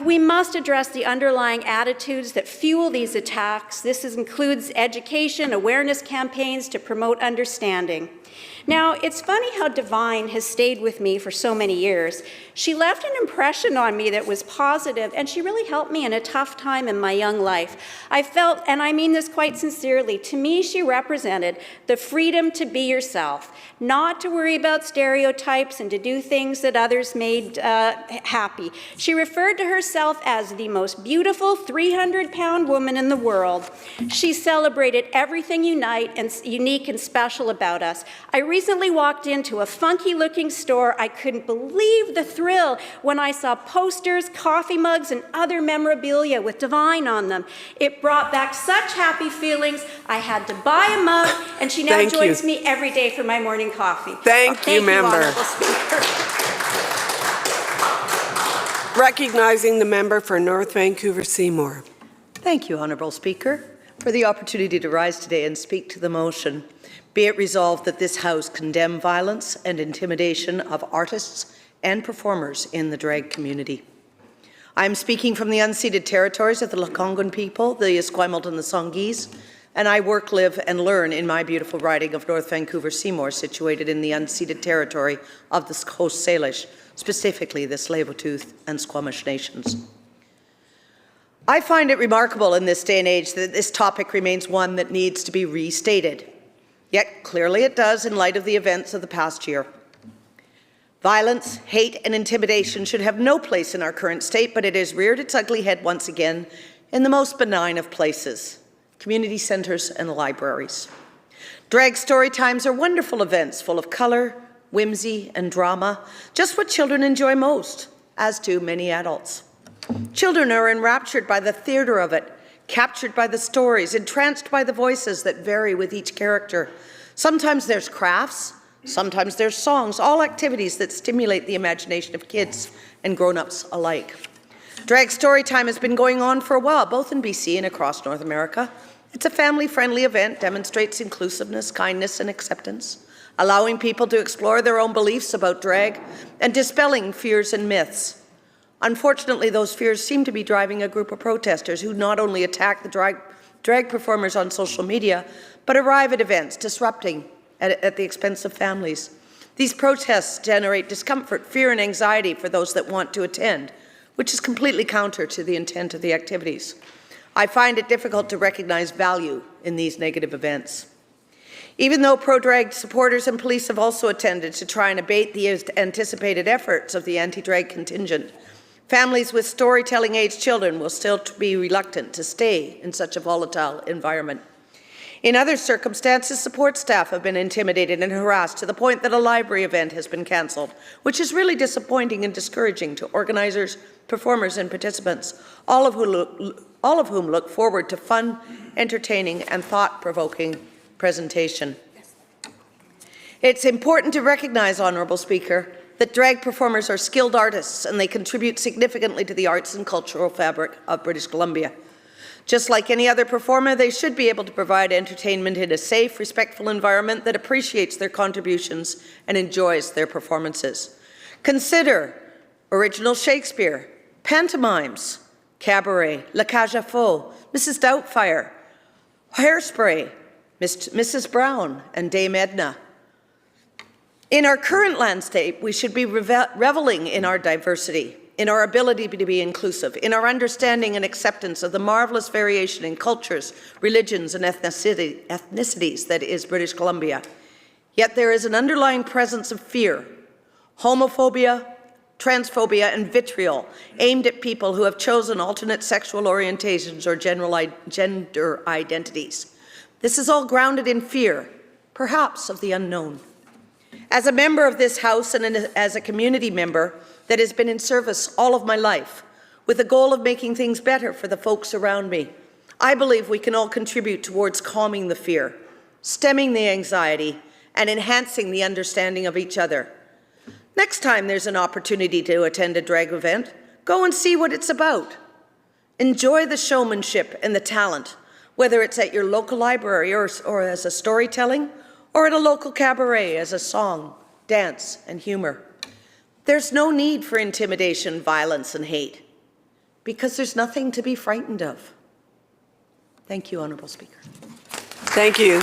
We must address the underlying attitudes that fuel these attacks. This includes education, awareness campaigns to promote understanding. Now, it's funny how Divine has stayed with me for so many years. She left an impression on me that was positive, and she really helped me in a tough time in my young life. I felt, and I mean this quite sincerely, to me she represented the freedom to be yourself, not to worry about stereotypes and to do things that others made happy. She referred to herself as the most beautiful 300-pound woman in the world. She celebrated everything unique and special about us. I recently walked into a funky-looking store. I couldn't believe the thrill when I saw posters, coffee mugs, and other memorabilia with Divine on them. It brought back such happy feelings. I had to buy a mug, and she now joins me every day for my morning coffee. Thank you, Member. Honorable Speaker. Recognizing the member for North Vancouver Seymour. Thank you, Honourable Speaker, for the opportunity to rise today and speak to the motion. Be it resolved that this House condemn violence and intimidation of artists and performers in the drag community. I am speaking from the unceded territories of the Lekwungen people, the Esquimalt and the Songhees, and I work, live, and learn in my beautiful riding of North Vancouver Seymour, situated in the unceded territory of the Coast Salish, specifically the Tsleil-Waututh and Squamish nations. I find it remarkable in this day and age that this topic remains one that needs to be restated. Yet clearly it does in light of the events of the past year. Violence, hate, and intimidation should have no place in our current state, but it has reared its ugly head once again in the most benign of places, community centres and libraries. Drag story times are wonderful events full of colour, whimsy, and drama, just what children enjoy most, as do many adults. Children are enraptured by the theatre of it, captured by the stories, entranced by the voices that vary with each character. Sometimes there's crafts, sometimes there's songs, all activities that stimulate the imagination of kids and grown-ups alike. Drag Storytime has been going on for a while, both in BC and across North America. It's a family-friendly event, demonstrates inclusiveness, kindness, and acceptance, allowing people to explore their own beliefs about drag and dispelling fears and myths. Unfortunately, those fears seem to be driving a group of protesters who not only attack the drag performers on social media, but arrive at events, disrupting at the expense of families. These protests generate discomfort, fear, and anxiety for those that want to attend, which is completely counter to the intent of the activities. I find it difficult to recognize value in these negative events. Even though pro-drag supporters and police have also attended to try and abate the anticipated efforts of the anti-drag contingent, families with storytelling-aged children will still be reluctant to stay in such a volatile environment. In other circumstances, support staff have been intimidated and harassed to the point that a library event has been cancelled, which is really disappointing and discouraging to organizers, performers, and participants, all of whom look forward to fun, entertaining, and thought-provoking presentation. It's important to recognize, Honourable Speaker, that drag performers are skilled artists and they contribute significantly to the arts and cultural fabric of British Columbia. Just like any other performer, they should be able to provide entertainment in a safe, respectful environment that appreciates their contributions and enjoys their performances. Consider original Shakespeare, pantomimes, cabaret, La Cage aux Folles, Mrs. Doubtfire, Hairspray, Mrs. Brown, and Dame Edna. In our current landscape, we should be reveling in our diversity, in our ability to be inclusive, in our understanding and acceptance of the marvelous variation in cultures, religions, and ethnicities that is British Columbia. Yet there is an underlying presence of fear, homophobia, transphobia, and vitriol aimed at people who have chosen alternate sexual orientations or gender identities. This is all grounded in fear, perhaps of the unknown. As a member of this House and as a community member that has been in service all of my life, with the goal of making things better for the folks around me, I believe we can all contribute towards calming the fear, stemming the anxiety, and enhancing the understanding of each other. Next time there's an opportunity to attend a drag event, go and see what it's about. Enjoy the showmanship and the talent, whether it's at your local library or as a storytelling, or at a local cabaret as a song, dance, and humor. There's no need for intimidation, violence, and hate, because there's nothing to be frightened of. Thank you, Honourable Speaker. Thank you.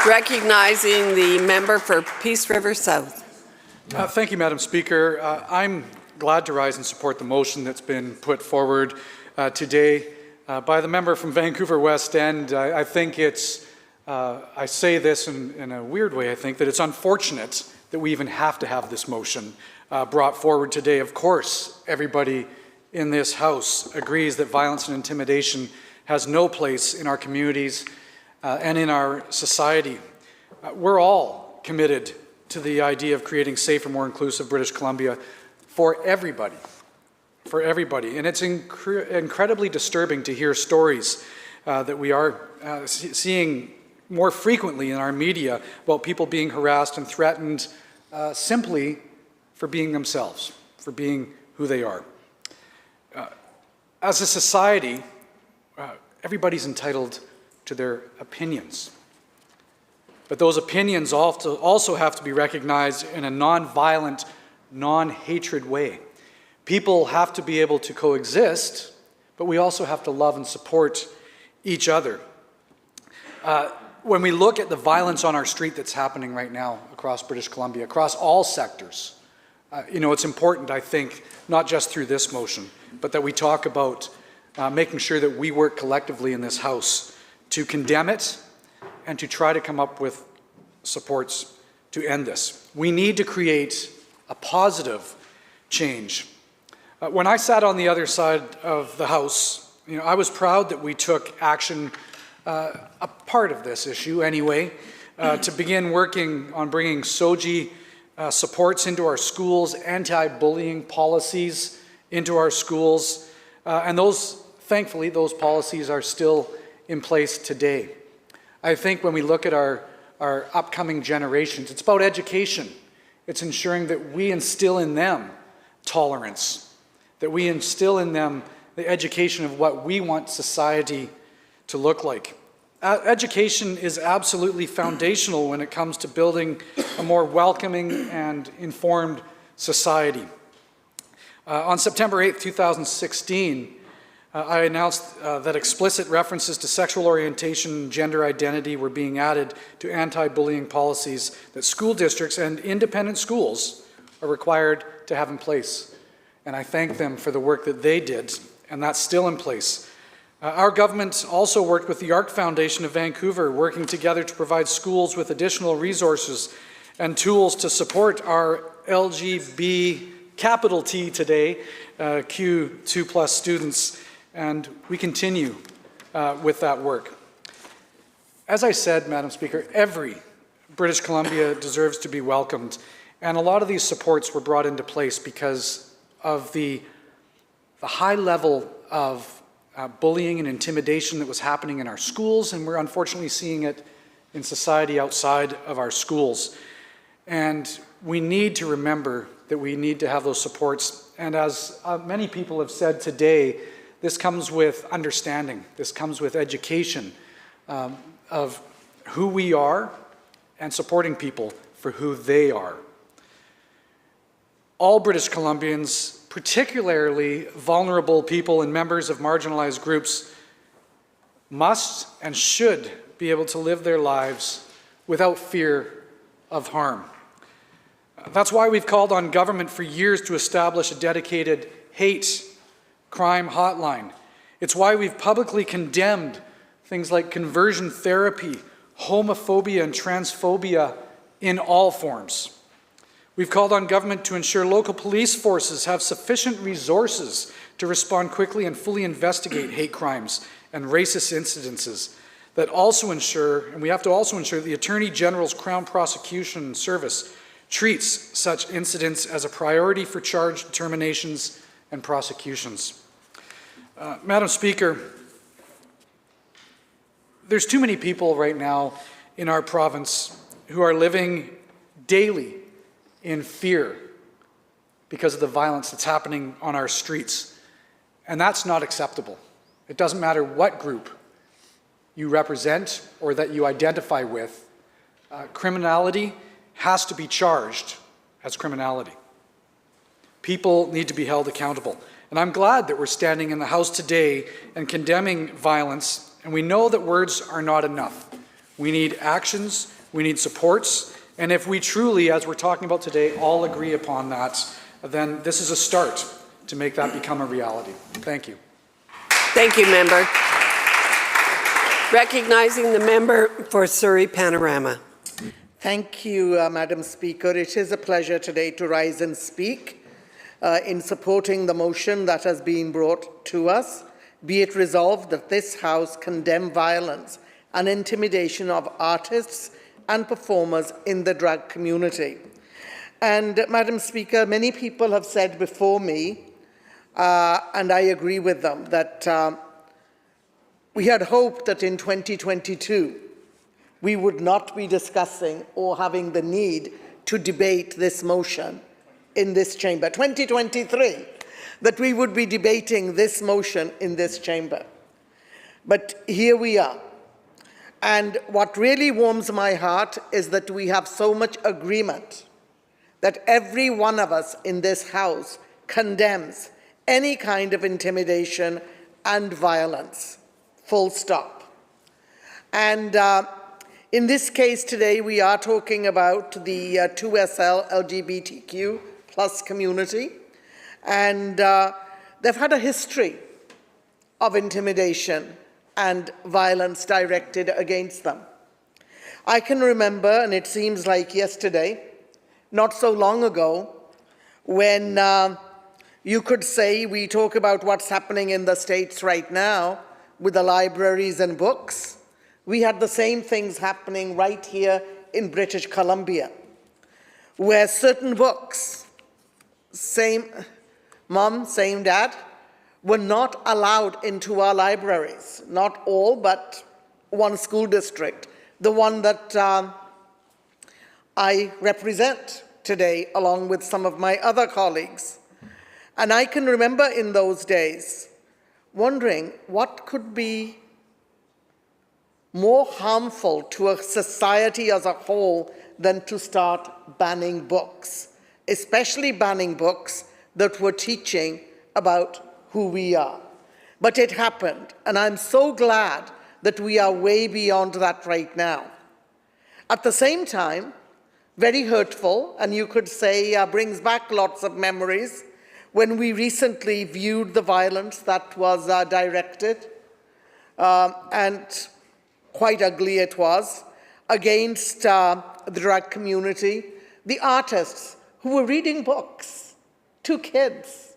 Recognizing the member for Peace River South. Thank you, Madam Speaker. I'm glad to rise and support the motion that's been put forward today by the member from Vancouver West End. I think it's I say this in a weird way, I think, that it's unfortunate that we even have to have this motion brought forward today. Of course, everybody in this House agrees that violence and intimidation has no place in our communities and in our society. We're all committed to the idea of creating safer, more inclusive British Columbia for everybody. And it's incredibly disturbing to hear stories that we are seeing more frequently in our media about people being harassed and threatened simply for being themselves, for being who they are. As a society, everybody's entitled to their opinions. But those opinions also have to be recognized in a non-violent, non-hatred way. People have to be able to coexist, but we also have to love and support each other. When we look at the violence on our street that's happening right now across British Columbia, across all sectors, it's important, I think, not just through this motion, but that we talk about making sure that we work collectively in this House to condemn it and to try to come up with supports to end this. We need to create a positive change. When I sat on the other side of the House, I was proud that we took action, a part of this issue anyway, to begin working on bringing SOGI supports into our schools, anti-bullying policies into our schools, and thankfully, those policies are still in place today. I think when we look at our upcoming generations, it's about education. It's ensuring that we instill in them tolerance, that we instill in them the education of what we want society to look like. Education is absolutely foundational when it comes to building a more welcoming and informed society. On September 8th, 2016, I announced that explicit references to sexual orientation and gender identity were being added to anti-bullying policies that school districts and independent schools are required to have in place. And I thank them for the work that they did, and that's still in place. Our government also worked with the ARC Foundation of Vancouver, working together to provide schools with additional resources and tools to support our LGB capital T today, Q2+ students, and we continue with that work. As I said, Madam Speaker, every British Columbia deserves to be welcomed, and a lot of these supports were brought into place because of the high level of bullying and intimidation that was happening in our schools, and we're unfortunately seeing it in society outside of our schools. And we need to remember that we need to have those supports. And as many people have said today, this comes with understanding. This comes with education of who we are and supporting people for who they are. All British Columbians, particularly vulnerable people and members of marginalized groups, must and should be able to live their lives without fear of harm. That's why we've called on government for years to establish a dedicated hate crime hotline. It's why we've publicly condemned things like conversion therapy, homophobia, and transphobia in all forms. We've called on government to ensure local police forces have sufficient resources to respond quickly and fully investigate hate crimes and racist incidences. That also ensure, and we have to also ensure, the Attorney General's Crown Prosecution Service treats such incidents as a priority for charge determinations and prosecutions. Madam Speaker, there's too many people right now in our province who are living daily in fear because of the violence that's happening on our streets. And that's not acceptable. It doesn't matter what group you represent or that you identify with. Criminality has to be charged as criminality. People need to be held accountable. And I'm glad that we're standing in the House today and condemning violence, and we know that words are not enough. We need actions, we need supports, and if we truly, as we're talking about today, all agree upon that, then this is a start to make that become a reality. Thank you. Thank you, member. Recognizing the member for Surrey Panorama. Thank you, Madam Speaker. It is a pleasure today to rise and speak in supporting the motion that has been brought to us. Be it resolved that this House condemn violence and intimidation of artists and performers in the drag community. And Madam Speaker, many people have said before me, and I agree with them, that we had hoped that in 2022 we would not be discussing or having the need to debate this motion in this chamber. 2023, that we would be debating this motion in this chamber. But here we are. And what really warms my heart is that we have so much agreement that every one of us in this House condemns any kind of intimidation and violence, full stop. And in this case today, we are talking about the 2SL LGBTQ plus community, and they've had a history of intimidation and violence directed against them. I can remember, and it seems like yesterday, not so long ago, when you could say we talk about what's happening in the States right now with the libraries and books. We had the same things happening right here in British Columbia, where certain books, same mom, same dad, were not allowed into our libraries. Not all, but one school district, the one that I represent today, along with some of my other colleagues. And I can remember in those days wondering what could be more harmful to a society as a whole than to start banning books, especially banning books that were teaching about who we are. But it happened, and I'm so glad that we are way beyond that right now. At the same time, very hurtful, and you could say brings back lots of memories, when we recently viewed the violence that was directed, and quite ugly it was, against the drag community, the artists who were reading books to kids.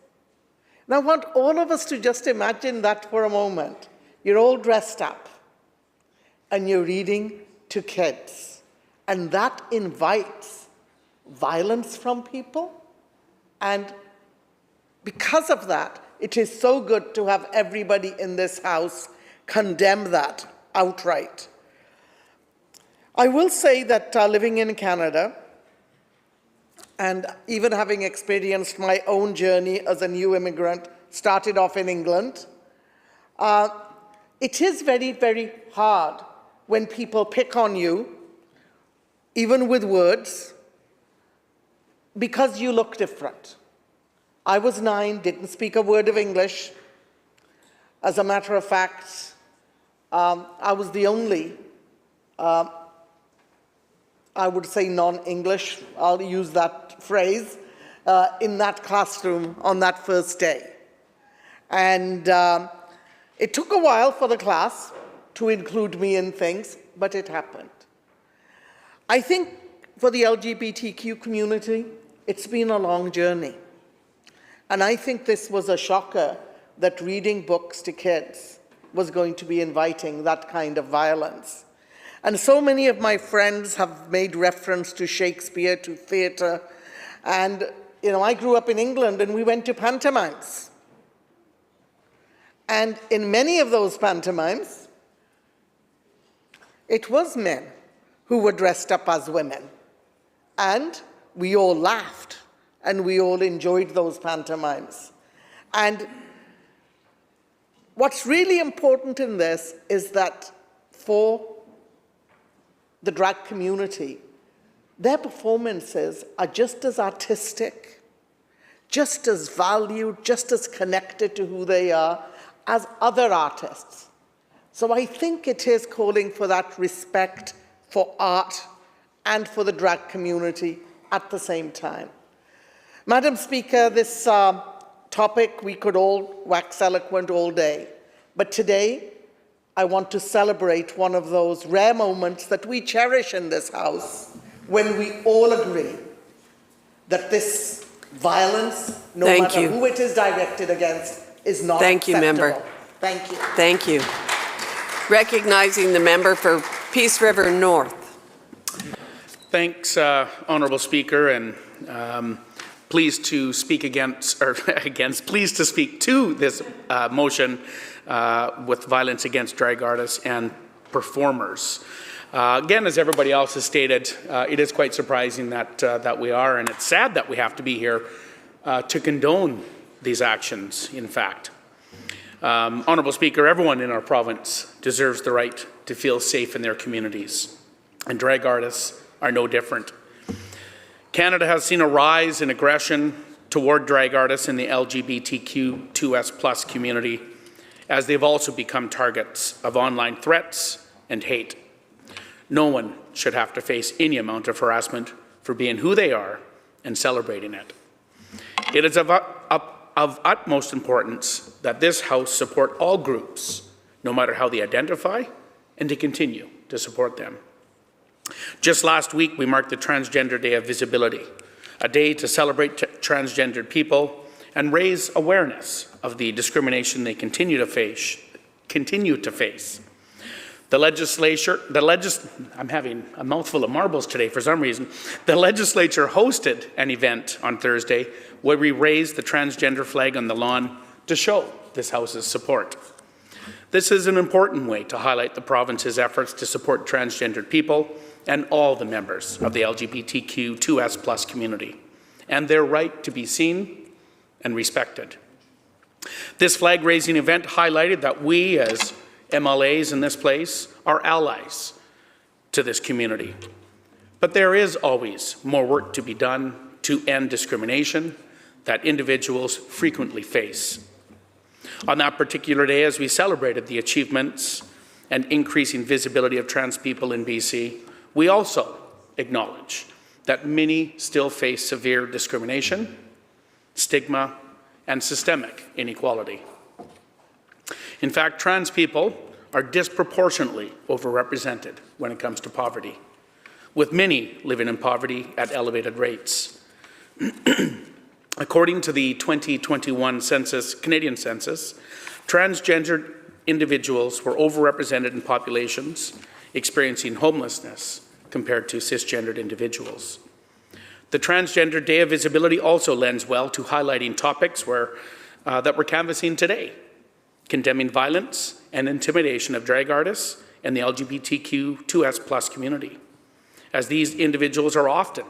And I want all of us to just imagine that for a moment. You're all dressed up, and you're reading to kids. And that invites violence from people. And because of that, it is so good to have everybody in this House condemn that outright. I will say that living in Canada, and even having experienced my own journey as a new immigrant, started off in England, it is very, very hard when people pick on you, even with words, because you look different. I was 9, didn't speak a word of English. As a matter of fact, I was the only I would say non-English, I'll use that phrase, in that classroom on that first day. And it took a while for the class to include me in things, but it happened. I think for the LGBTQ community, it's been a long journey. And I think this was a shocker that reading books to kids was going to be inviting that kind of violence. And so many of my friends have made reference to Shakespeare, to theatre. And, you know, I grew up in England and we went to pantomimes. And in many of those pantomimes, it was men who were dressed up as women. And we all laughed and we all enjoyed those pantomimes. And what's really important in this is that for the drag community, their performances are just as artistic, just as valued, just as connected to who they are as other artists. So I think it is calling for that respect for art and for the drag community at the same time. Madam Speaker, this topic, we could all wax eloquent all day, but today, I want to celebrate one of those rare moments that we cherish in this House when we all agree that this violence, no matter who it is directed against, is not acceptable. Thank you, member. Thank you. Thank you. Recognizing the member for Peace River North. Thanks, Honourable Speaker, and pleased to speak pleased to speak to this motion with violence against drag artists and performers. Again, as everybody else has stated, it is quite surprising that we are, and it's sad that we have to be here to condone these actions, in fact. Honourable Speaker, everyone in our province deserves the right to feel safe in their communities, and drag artists are no different. Canada has seen a rise in aggression toward drag artists in the LGBTQ2S+ community, as they've also become targets of online threats and hate. No one should have to face any amount of harassment for being who they are and celebrating it. It is of utmost importance that this House support all groups, no matter how they identify, and to continue to support them. Just last week, we marked the Transgender Day of Visibility, a day to celebrate transgendered people and raise awareness of the discrimination they continue to face. The Legislature, I'm having a mouthful of marbles today for some reason. The Legislature hosted an event on Thursday where we raised the transgender flag on the lawn to show this House's support. This is an important way to highlight the province's efforts to support transgendered people and all the members of the LGBTQ2S+ community, and their right to be seen and respected. This flag-raising event highlighted that we, as MLAs in this place, are allies to this community. But there is always more work to be done to end discrimination that individuals frequently face. On that particular day, as we celebrated the achievements and increasing visibility of trans people in BC, we also acknowledge that many still face severe discrimination, stigma, and systemic inequality. In fact, trans people are disproportionately overrepresented when it comes to poverty, with many living in poverty at elevated rates. According to the 2021 Canadian Census, transgendered individuals were overrepresented in populations experiencing homelessness compared to cisgendered individuals. The Transgender Day of Visibility also lends well to highlighting topics that we're canvassing today: condemning violence and intimidation of drag artists and the LGBTQ2S+ community, as these individuals are often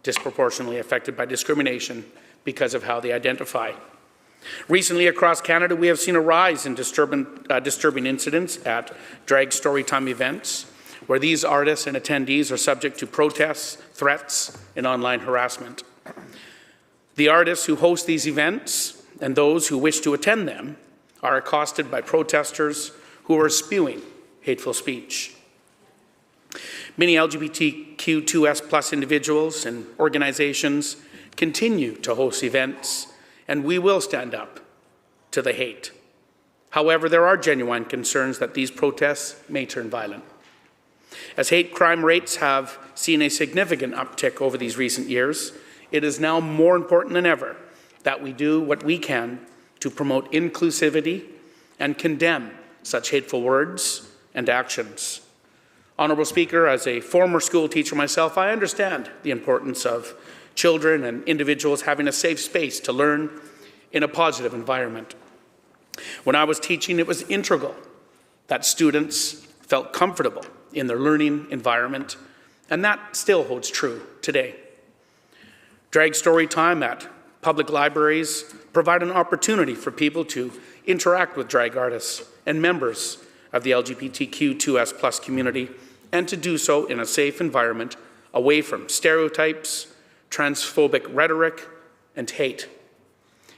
disproportionately affected by discrimination because of how they identify. Recently across Canada, we have seen a rise in disturbing incidents at drag storytime events, where these artists and attendees are subject to protests, threats, and online harassment. The artists who host these events and those who wish to attend them are accosted by protesters who are spewing hateful speech. Many LGBTQ2S+ individuals and organizations continue to host events, and we will stand up to the hate. However, there are genuine concerns that these protests may turn violent. As hate crime rates have seen a significant uptick over these recent years, it is now more important than ever that we do what we can to promote inclusivity and condemn such hateful words and actions. Honourable Speaker, as a former school teacher myself, I understand the importance of children and individuals having a safe space to learn in a positive environment. When I was teaching, it was integral that students felt comfortable in their learning environment, and that still holds true today. Drag story time at public libraries provide an opportunity for people to interact with drag artists and members of the LGBTQ2S+ community, and to do so in a safe environment away from stereotypes, transphobic rhetoric, and hate.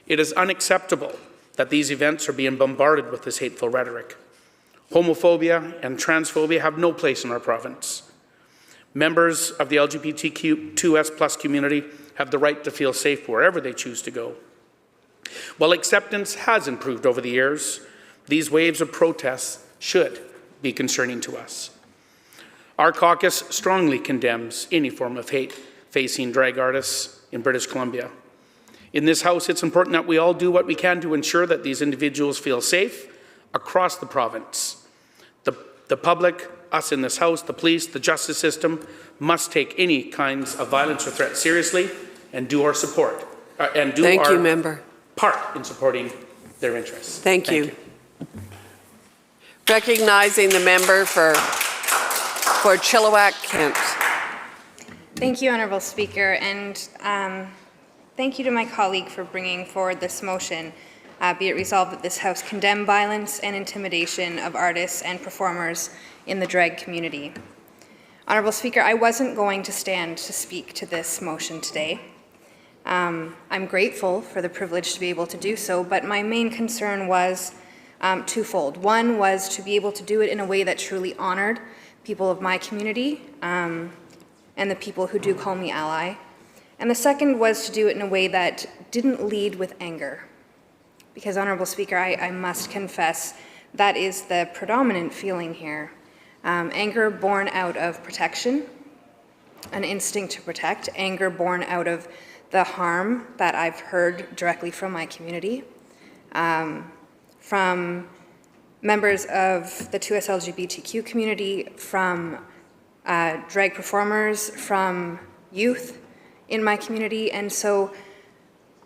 It is unacceptable that these events are being bombarded with this hateful rhetoric. Homophobia and transphobia have no place in our province. Members of the LGBTQ2S+ community have the right to feel safe wherever they choose to go. While acceptance has improved over the years, these waves of protests should be concerning to us. Our caucus strongly condemns any form of hate facing drag artists in British Columbia. In this House, it's important that we all do what we can to ensure that these individuals feel safe across the province. The public, us in this House, the police, the justice system must take any kinds of violence or threats seriously and do our support and do Thank our you, member. part in supporting their interests. Thank you. Recognizing the member for Chilliwack, Kent. Thank you, Honourable Speaker, and thank you to my colleague for bringing forward this motion. Be it resolved that this House condemn violence and intimidation of artists and performers in the drag community. Honourable Speaker, I wasn't going to stand to speak to this motion today. I'm grateful for the privilege to be able to do so, but my main concern was twofold. One was to be able to do it in a way that truly honored people of my community and the people who do call me ally. And the second was to do it in a way that didn't lead with anger. Because, Honourable Speaker, I must confess that is the predominant feeling here. Anger born out of protection, an instinct to protect, anger born out of the harm that I've heard directly from my community, from members of the 2S LGBTQ community, from drag performers, from youth in my community. And so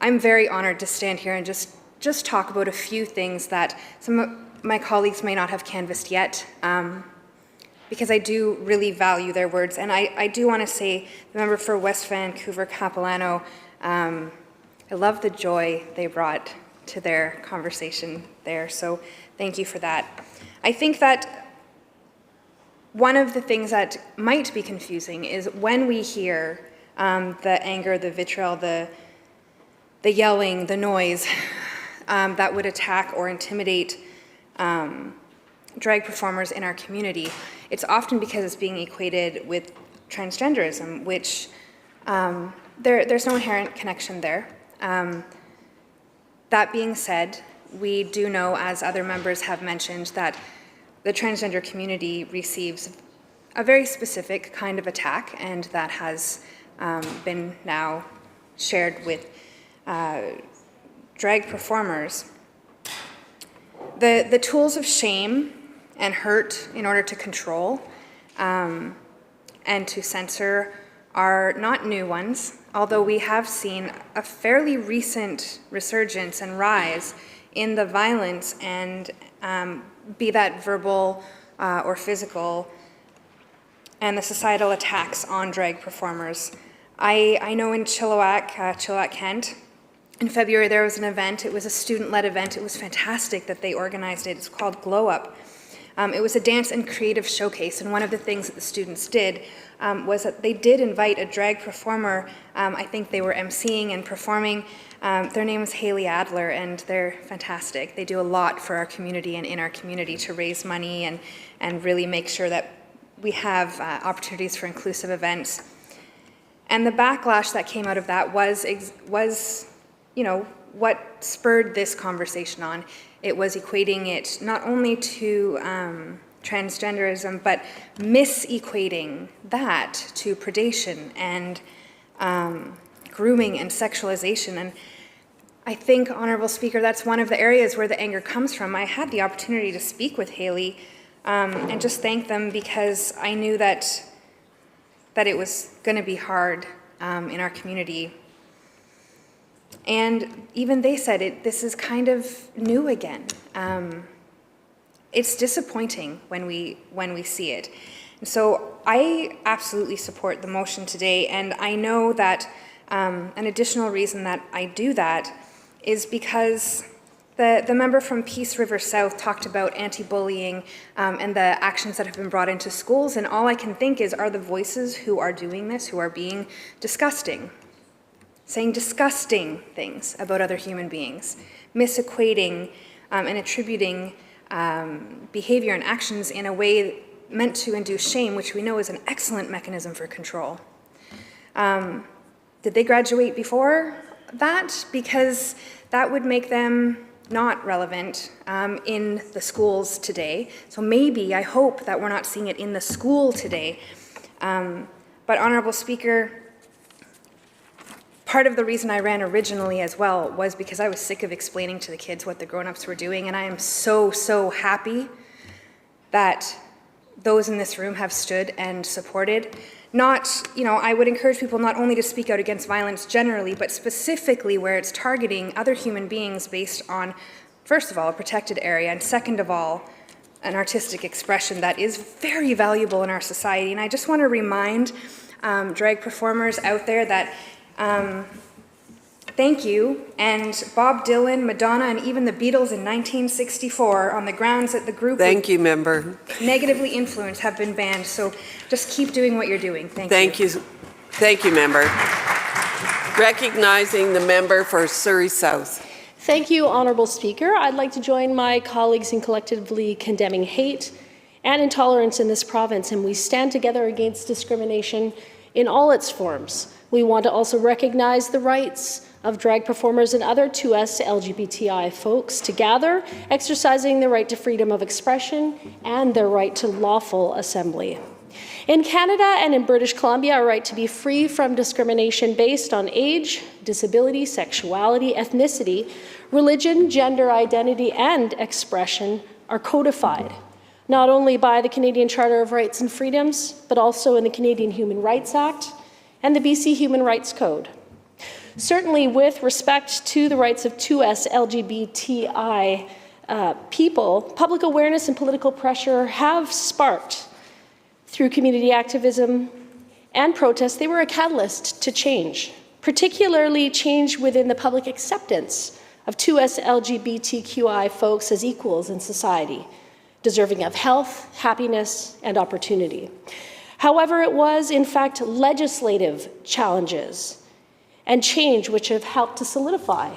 I'm very honored to stand here and just talk about a few things that some of my colleagues may not have canvassed yet, because I do really value their words. And I do want to say, the member for West Vancouver Capilano, I love the joy they brought to their conversation there, so thank you for that. I think that one of the things that might be confusing is when we hear the anger, the vitriol, the yelling, the noise that would attack or intimidate drag performers in our community, it's often because it's being equated with transgenderism, which there's no inherent connection there. That being said, we do know, as other members have mentioned, that the transgender community receives a very specific kind of attack, and that has been now shared with drag performers. The tools of shame and hurt in order to control and to censor are not new ones, although we have seen a fairly recent resurgence and rise in the violence, and be that verbal or physical, and the societal attacks on drag performers. I know in Chilliwack, Kent, in February there was an event. It was a student-led event. It was fantastic that they organized it. It's called Glow Up. It was a dance and creative showcase, and one of the things that the students did was that they did invite a drag performer. I think they were emceeing and performing. Their name is Haley Adler, and they're fantastic. They do a lot for our community and in our community to raise money and really make sure that we have opportunities for inclusive events. And the backlash that came out of that was what spurred this conversation on. It was equating it not only to transgenderism, but mis-equating that to predation and grooming and sexualization. And I think, Honourable Speaker, that's one of the areas where the anger comes from. I had the opportunity to speak with Haley and just thank them, because I knew that it was going to be hard in our community. And even they said this is kind of new again. It's disappointing when we see it. And so I absolutely support the motion today, and I know that an additional reason that I do that is because the member from Peace River South talked about anti-bullying and the actions that have been brought into schools, and all I can think is, are the voices who are doing this, who are being disgusting, saying disgusting things about other human beings, misequating and attributing behavior and actions in a way meant to induce shame, which we know is an excellent mechanism for control. Did they graduate before that? Because that would make them not relevant in the schools today. So maybe, I hope that we're not seeing it in the school today. But Honourable Speaker, part of the reason I ran originally as well was because I was sick of explaining to the kids what the grown-ups were doing, and I am so happy that those in this room have stood and supported. I would encourage people not only to speak out against violence generally, but specifically where it's targeting other human beings based on, first of all, a protected area, and second of all, an artistic expression that is very valuable in our society. And I just want to remind drag performers out there that Thank you, and Bob Dylan, Madonna, and even the Beatles in 1964 on the grounds that the group Thank you, member. negatively influenced have been banned. So just keep doing what you're doing. Thank you. Thank you, member. Recognizing the member for Surrey South. Thank you, Honourable Speaker. I'd like to join my colleagues in collectively condemning hate and intolerance in this province, and we stand together against discrimination in all its forms. We want to also recognize the rights of drag performers and other 2S LGBTI folks to gather, exercising their right to freedom of expression and their right to lawful assembly. In Canada and in British Columbia, our right to be free from discrimination based on age, disability, sexuality, ethnicity, religion, gender identity, and expression are codified, not only by the Canadian Charter of Rights and Freedoms, but also in the Canadian Human Rights Act and the BC Human Rights Code. Certainly, with respect to the rights of 2S LGBTI people, public awareness and political pressure have sparked through community activism and protest. They were a catalyst to change, particularly change within the public acceptance of 2S LGBTQI folks as equals in society, deserving of health, happiness, and opportunity. However, it was, in fact, legislative challenges and change which have helped to solidify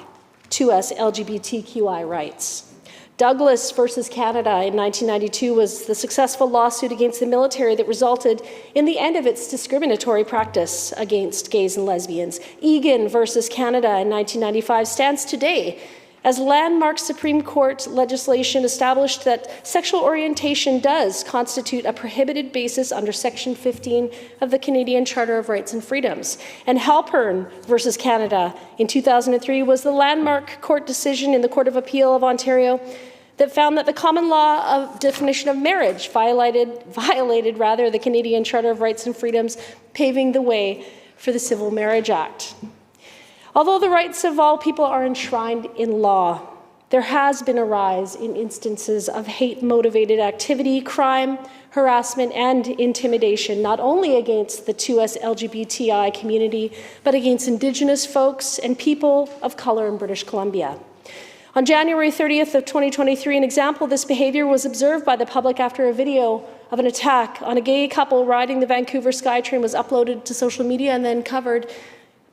2S LGBTQI rights. Douglas versus Canada in 1992 was the successful lawsuit against the military that resulted in the end of its discriminatory practice against gays and lesbians. Egan versus Canada in 1995 stands today as landmark Supreme Court legislation established that sexual orientation does constitute a prohibited basis under Section 15 of the Canadian Charter of Rights and Freedoms. And Halpern versus Canada in 2003 was the landmark court decision in the Court of Appeal of Ontario that found that the common law of definition of marriage violated the Canadian Charter of Rights and Freedoms, paving the way for the Civil Marriage Act. Although the rights of all people are enshrined in law, there has been a rise in instances of hate-motivated activity, crime, harassment, and intimidation, not only against the 2S LGBTI community, but against Indigenous folks and people of color in British Columbia. On January 30th of 2023, an example of this behavior was observed by the public after a video of an attack on a gay couple riding the Vancouver SkyTrain was uploaded to social media and then covered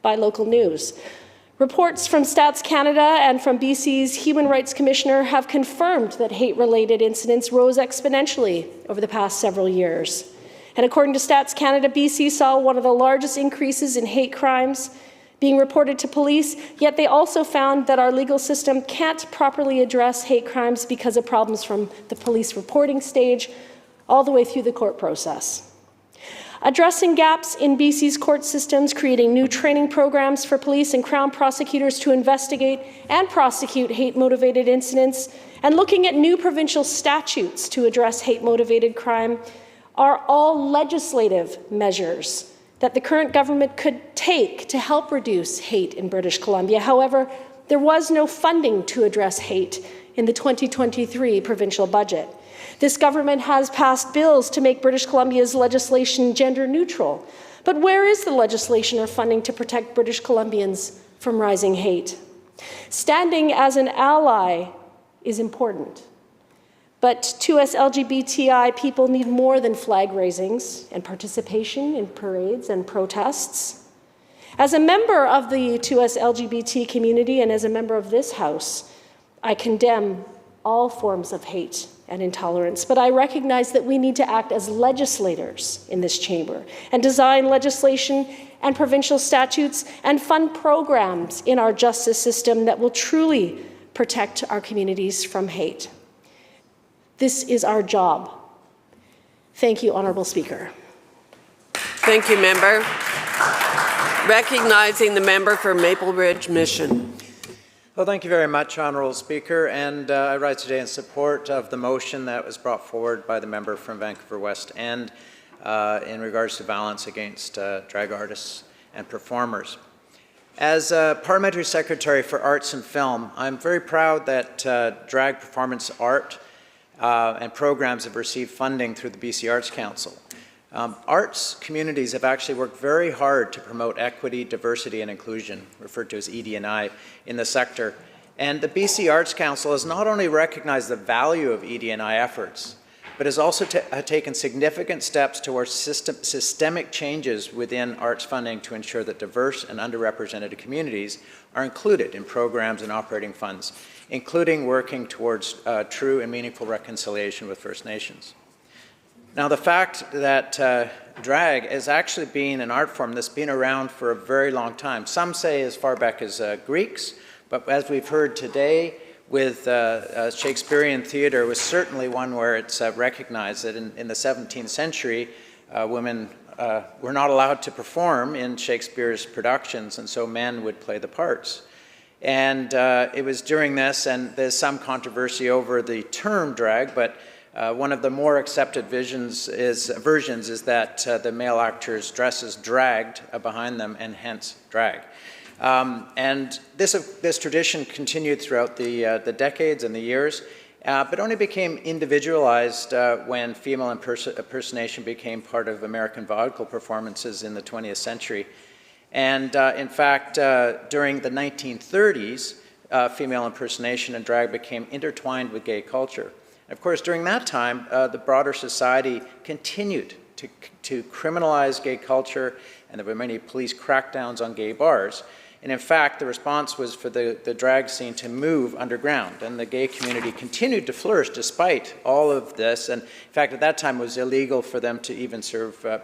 by local news. Reports from Stats Canada and from BC's Human Rights Commissioner have confirmed that hate-related incidents rose exponentially over the past several years. And according to Stats Canada, BC saw one of the largest increases in hate crimes being reported to police, yet they also found that our legal system can't properly address hate crimes because of problems from the police reporting stage all the way through the court process. Addressing gaps in BC's court systems, creating new training programs for police and Crown prosecutors to investigate and prosecute hate-motivated incidents, and looking at new provincial statutes to address hate-motivated crime are all legislative measures that the current government could take to help reduce hate in British Columbia. However, there was no funding to address hate in the 2023 provincial budget. This government has passed bills to make British Columbia's legislation gender neutral. But where is the legislation or funding to protect British Columbians from rising hate? Standing as an ally is important. But 2S LGBTI people need more than flag raisings and participation in parades and protests. As a member of the 2S LGBT community and as a member of this House, I condemn all forms of hate and intolerance, but I recognize that we need to act as legislators in this chamber and design legislation and provincial statutes and fund programs in our justice system that will truly protect our communities from hate. This is our job. Thank you, Honourable Speaker. Thank you, member. Recognizing the member for Maple Ridge Mission. Well, thank you very much, Honourable Speaker, and I rise today in support of the motion that was brought forward by the member from Vancouver West End in regards to violence against drag artists and performers. As Parliamentary Secretary for Arts and Film, I'm very proud that drag performance art and programs have received funding through the BC Arts Council. Arts communities have actually worked very hard to promote equity, diversity, and inclusion, referred to as ED&I, in the sector. And the BC Arts Council has not only recognized the value of ED&I efforts, but has also taken significant steps towards systemic changes within arts funding to ensure that diverse and underrepresented communities are included in programs and operating funds, including working towards true and meaningful reconciliation with First Nations. Now, the fact that drag has actually been an art form that's been around for a very long time. Some say as far back as Greeks, but as we've heard today, with Shakespearean theater was certainly one where it's recognized that in the 17th century, women were not allowed to perform in Shakespeare's productions, and so men would play the parts. And it was during this, and there's some controversy over the term drag, but one of the more accepted versions is that the male actor's dress is dragged behind them, and hence drag. And this tradition continued throughout the decades and the years, but only became individualized when female impersonation became part of American vaudeville performances in the 20th century. And in fact, during the 1930s, female impersonation and drag became intertwined with gay culture. And of course, during that time, the broader society continued to criminalize gay culture, and there were many police crackdowns on gay bars. And in fact, the response was for the drag scene to move underground, and the gay community continued to flourish despite all of this. And in fact, at that time, it was illegal for them to even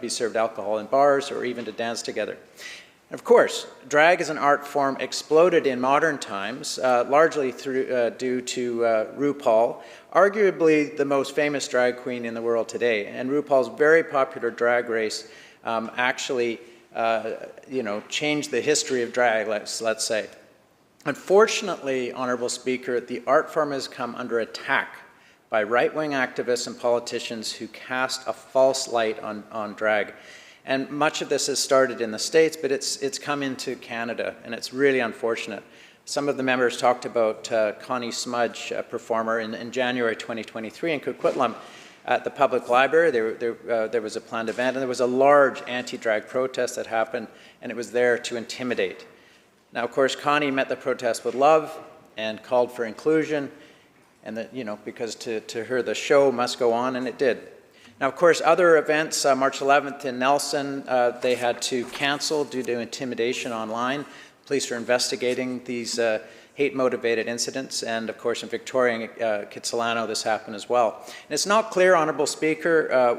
be served alcohol in bars or even to dance together. And of course, drag as an art form exploded in modern times, largely due to RuPaul, arguably the most famous drag queen in the world today. And RuPaul's very popular drag race actually changed the history of drag, let's say. Unfortunately, Honourable Speaker, the art form has come under attack by right-wing activists and politicians who cast a false light on drag. And much of this has started in the States, but it's come into Canada, and it's really unfortunate. Some of the members talked about Connie Smudge, a performer in January 2023 in Coquitlam. At the public library, there was a planned event, and there was a large anti-drag protest that happened, and it was there to intimidate. Now, of course, Connie met the protest with love and called for inclusion, and that, because to her the show must go on, and it did. Now, of course, other events, March 11th in Nelson, they had to cancel due to intimidation online. Police are investigating these hate-motivated incidents, and of course in Victoria and Kitsilano this happened as well. And it's not clear, Honourable Speaker,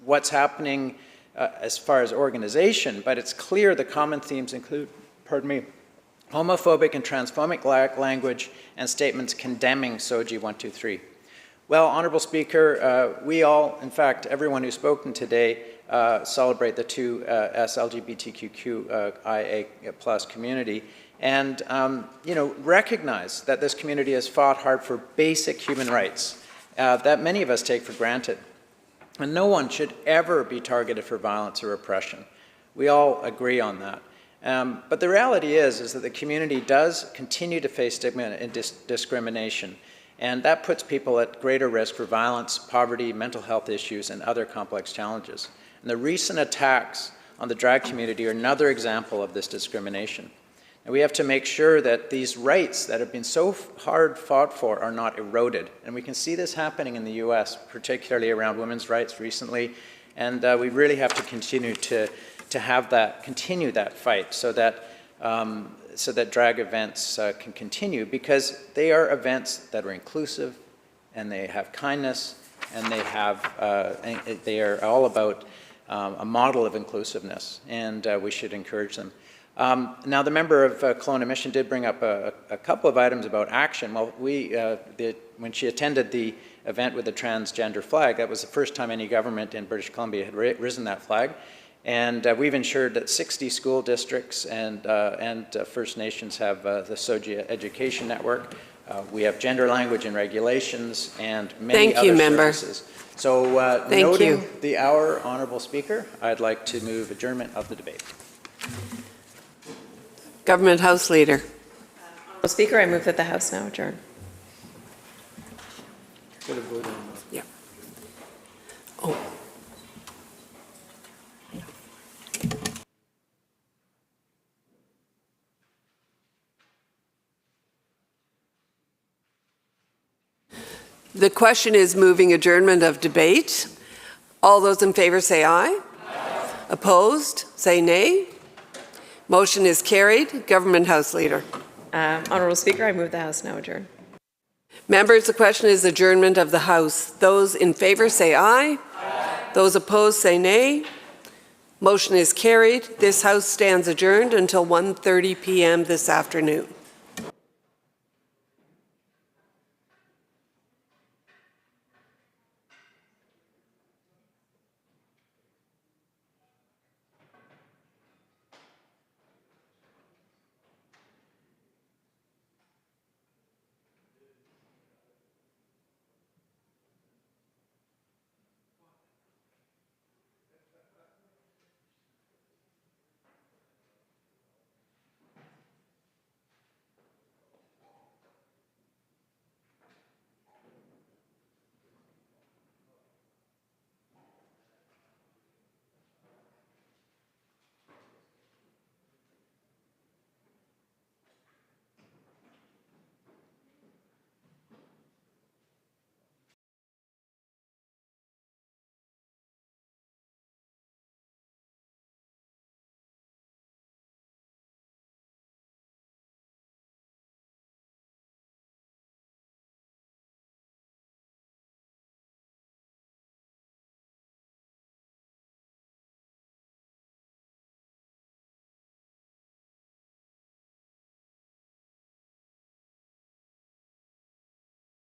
what's happening as far as organization, but it's clear the common themes include, homophobic and transphobic language and statements condemning SOGI 123. Well, Honourable Speaker, we all, in fact, everyone who's spoken today, celebrate the two LGBTQIA+ community, and recognize that this community has fought hard for basic human rights that many of us take for granted. And no one should ever be targeted for violence or repression. We all agree on that. But the reality is that the community does continue to face stigma and discrimination. And that puts people at greater risk for violence, poverty, mental health issues, and other complex challenges. And the recent attacks on the drag community are another example of this discrimination. And we have to make sure that these rights that have been so hard fought for are not eroded. And we can see this happening in the US, particularly around women's rights recently. And we really have to continue to continue that fight so that drag events can continue, because they are events that are inclusive, and they have kindness, and they are all about a model of inclusiveness, and we should encourage them. Now, the member of Kelowna Mission did bring up a couple of items about action. Well, when she attended the event with the transgender flag, that was the first time any government in British Columbia had risen that flag. And we've ensured that 60 school districts and First Nations have the SOGI Education Network. We have gender language and regulations and many other services. So noting the hour, Honourable Speaker, I'd like to move adjournment of the debate. Government House Leader. Honourable Speaker, I move that the House now adjourn. Yeah. Oh. The question is moving adjournment of debate. All those in favor say aye. Aye. Opposed, say nay. Motion is carried. Government House Leader. Honourable Speaker, I move the House now adjourn. Members, the question is adjournment of the House. Those in favor say aye. Aye. Those opposed say nay. Motion is carried. This House stands adjourned until 1:30 p.m. this afternoon.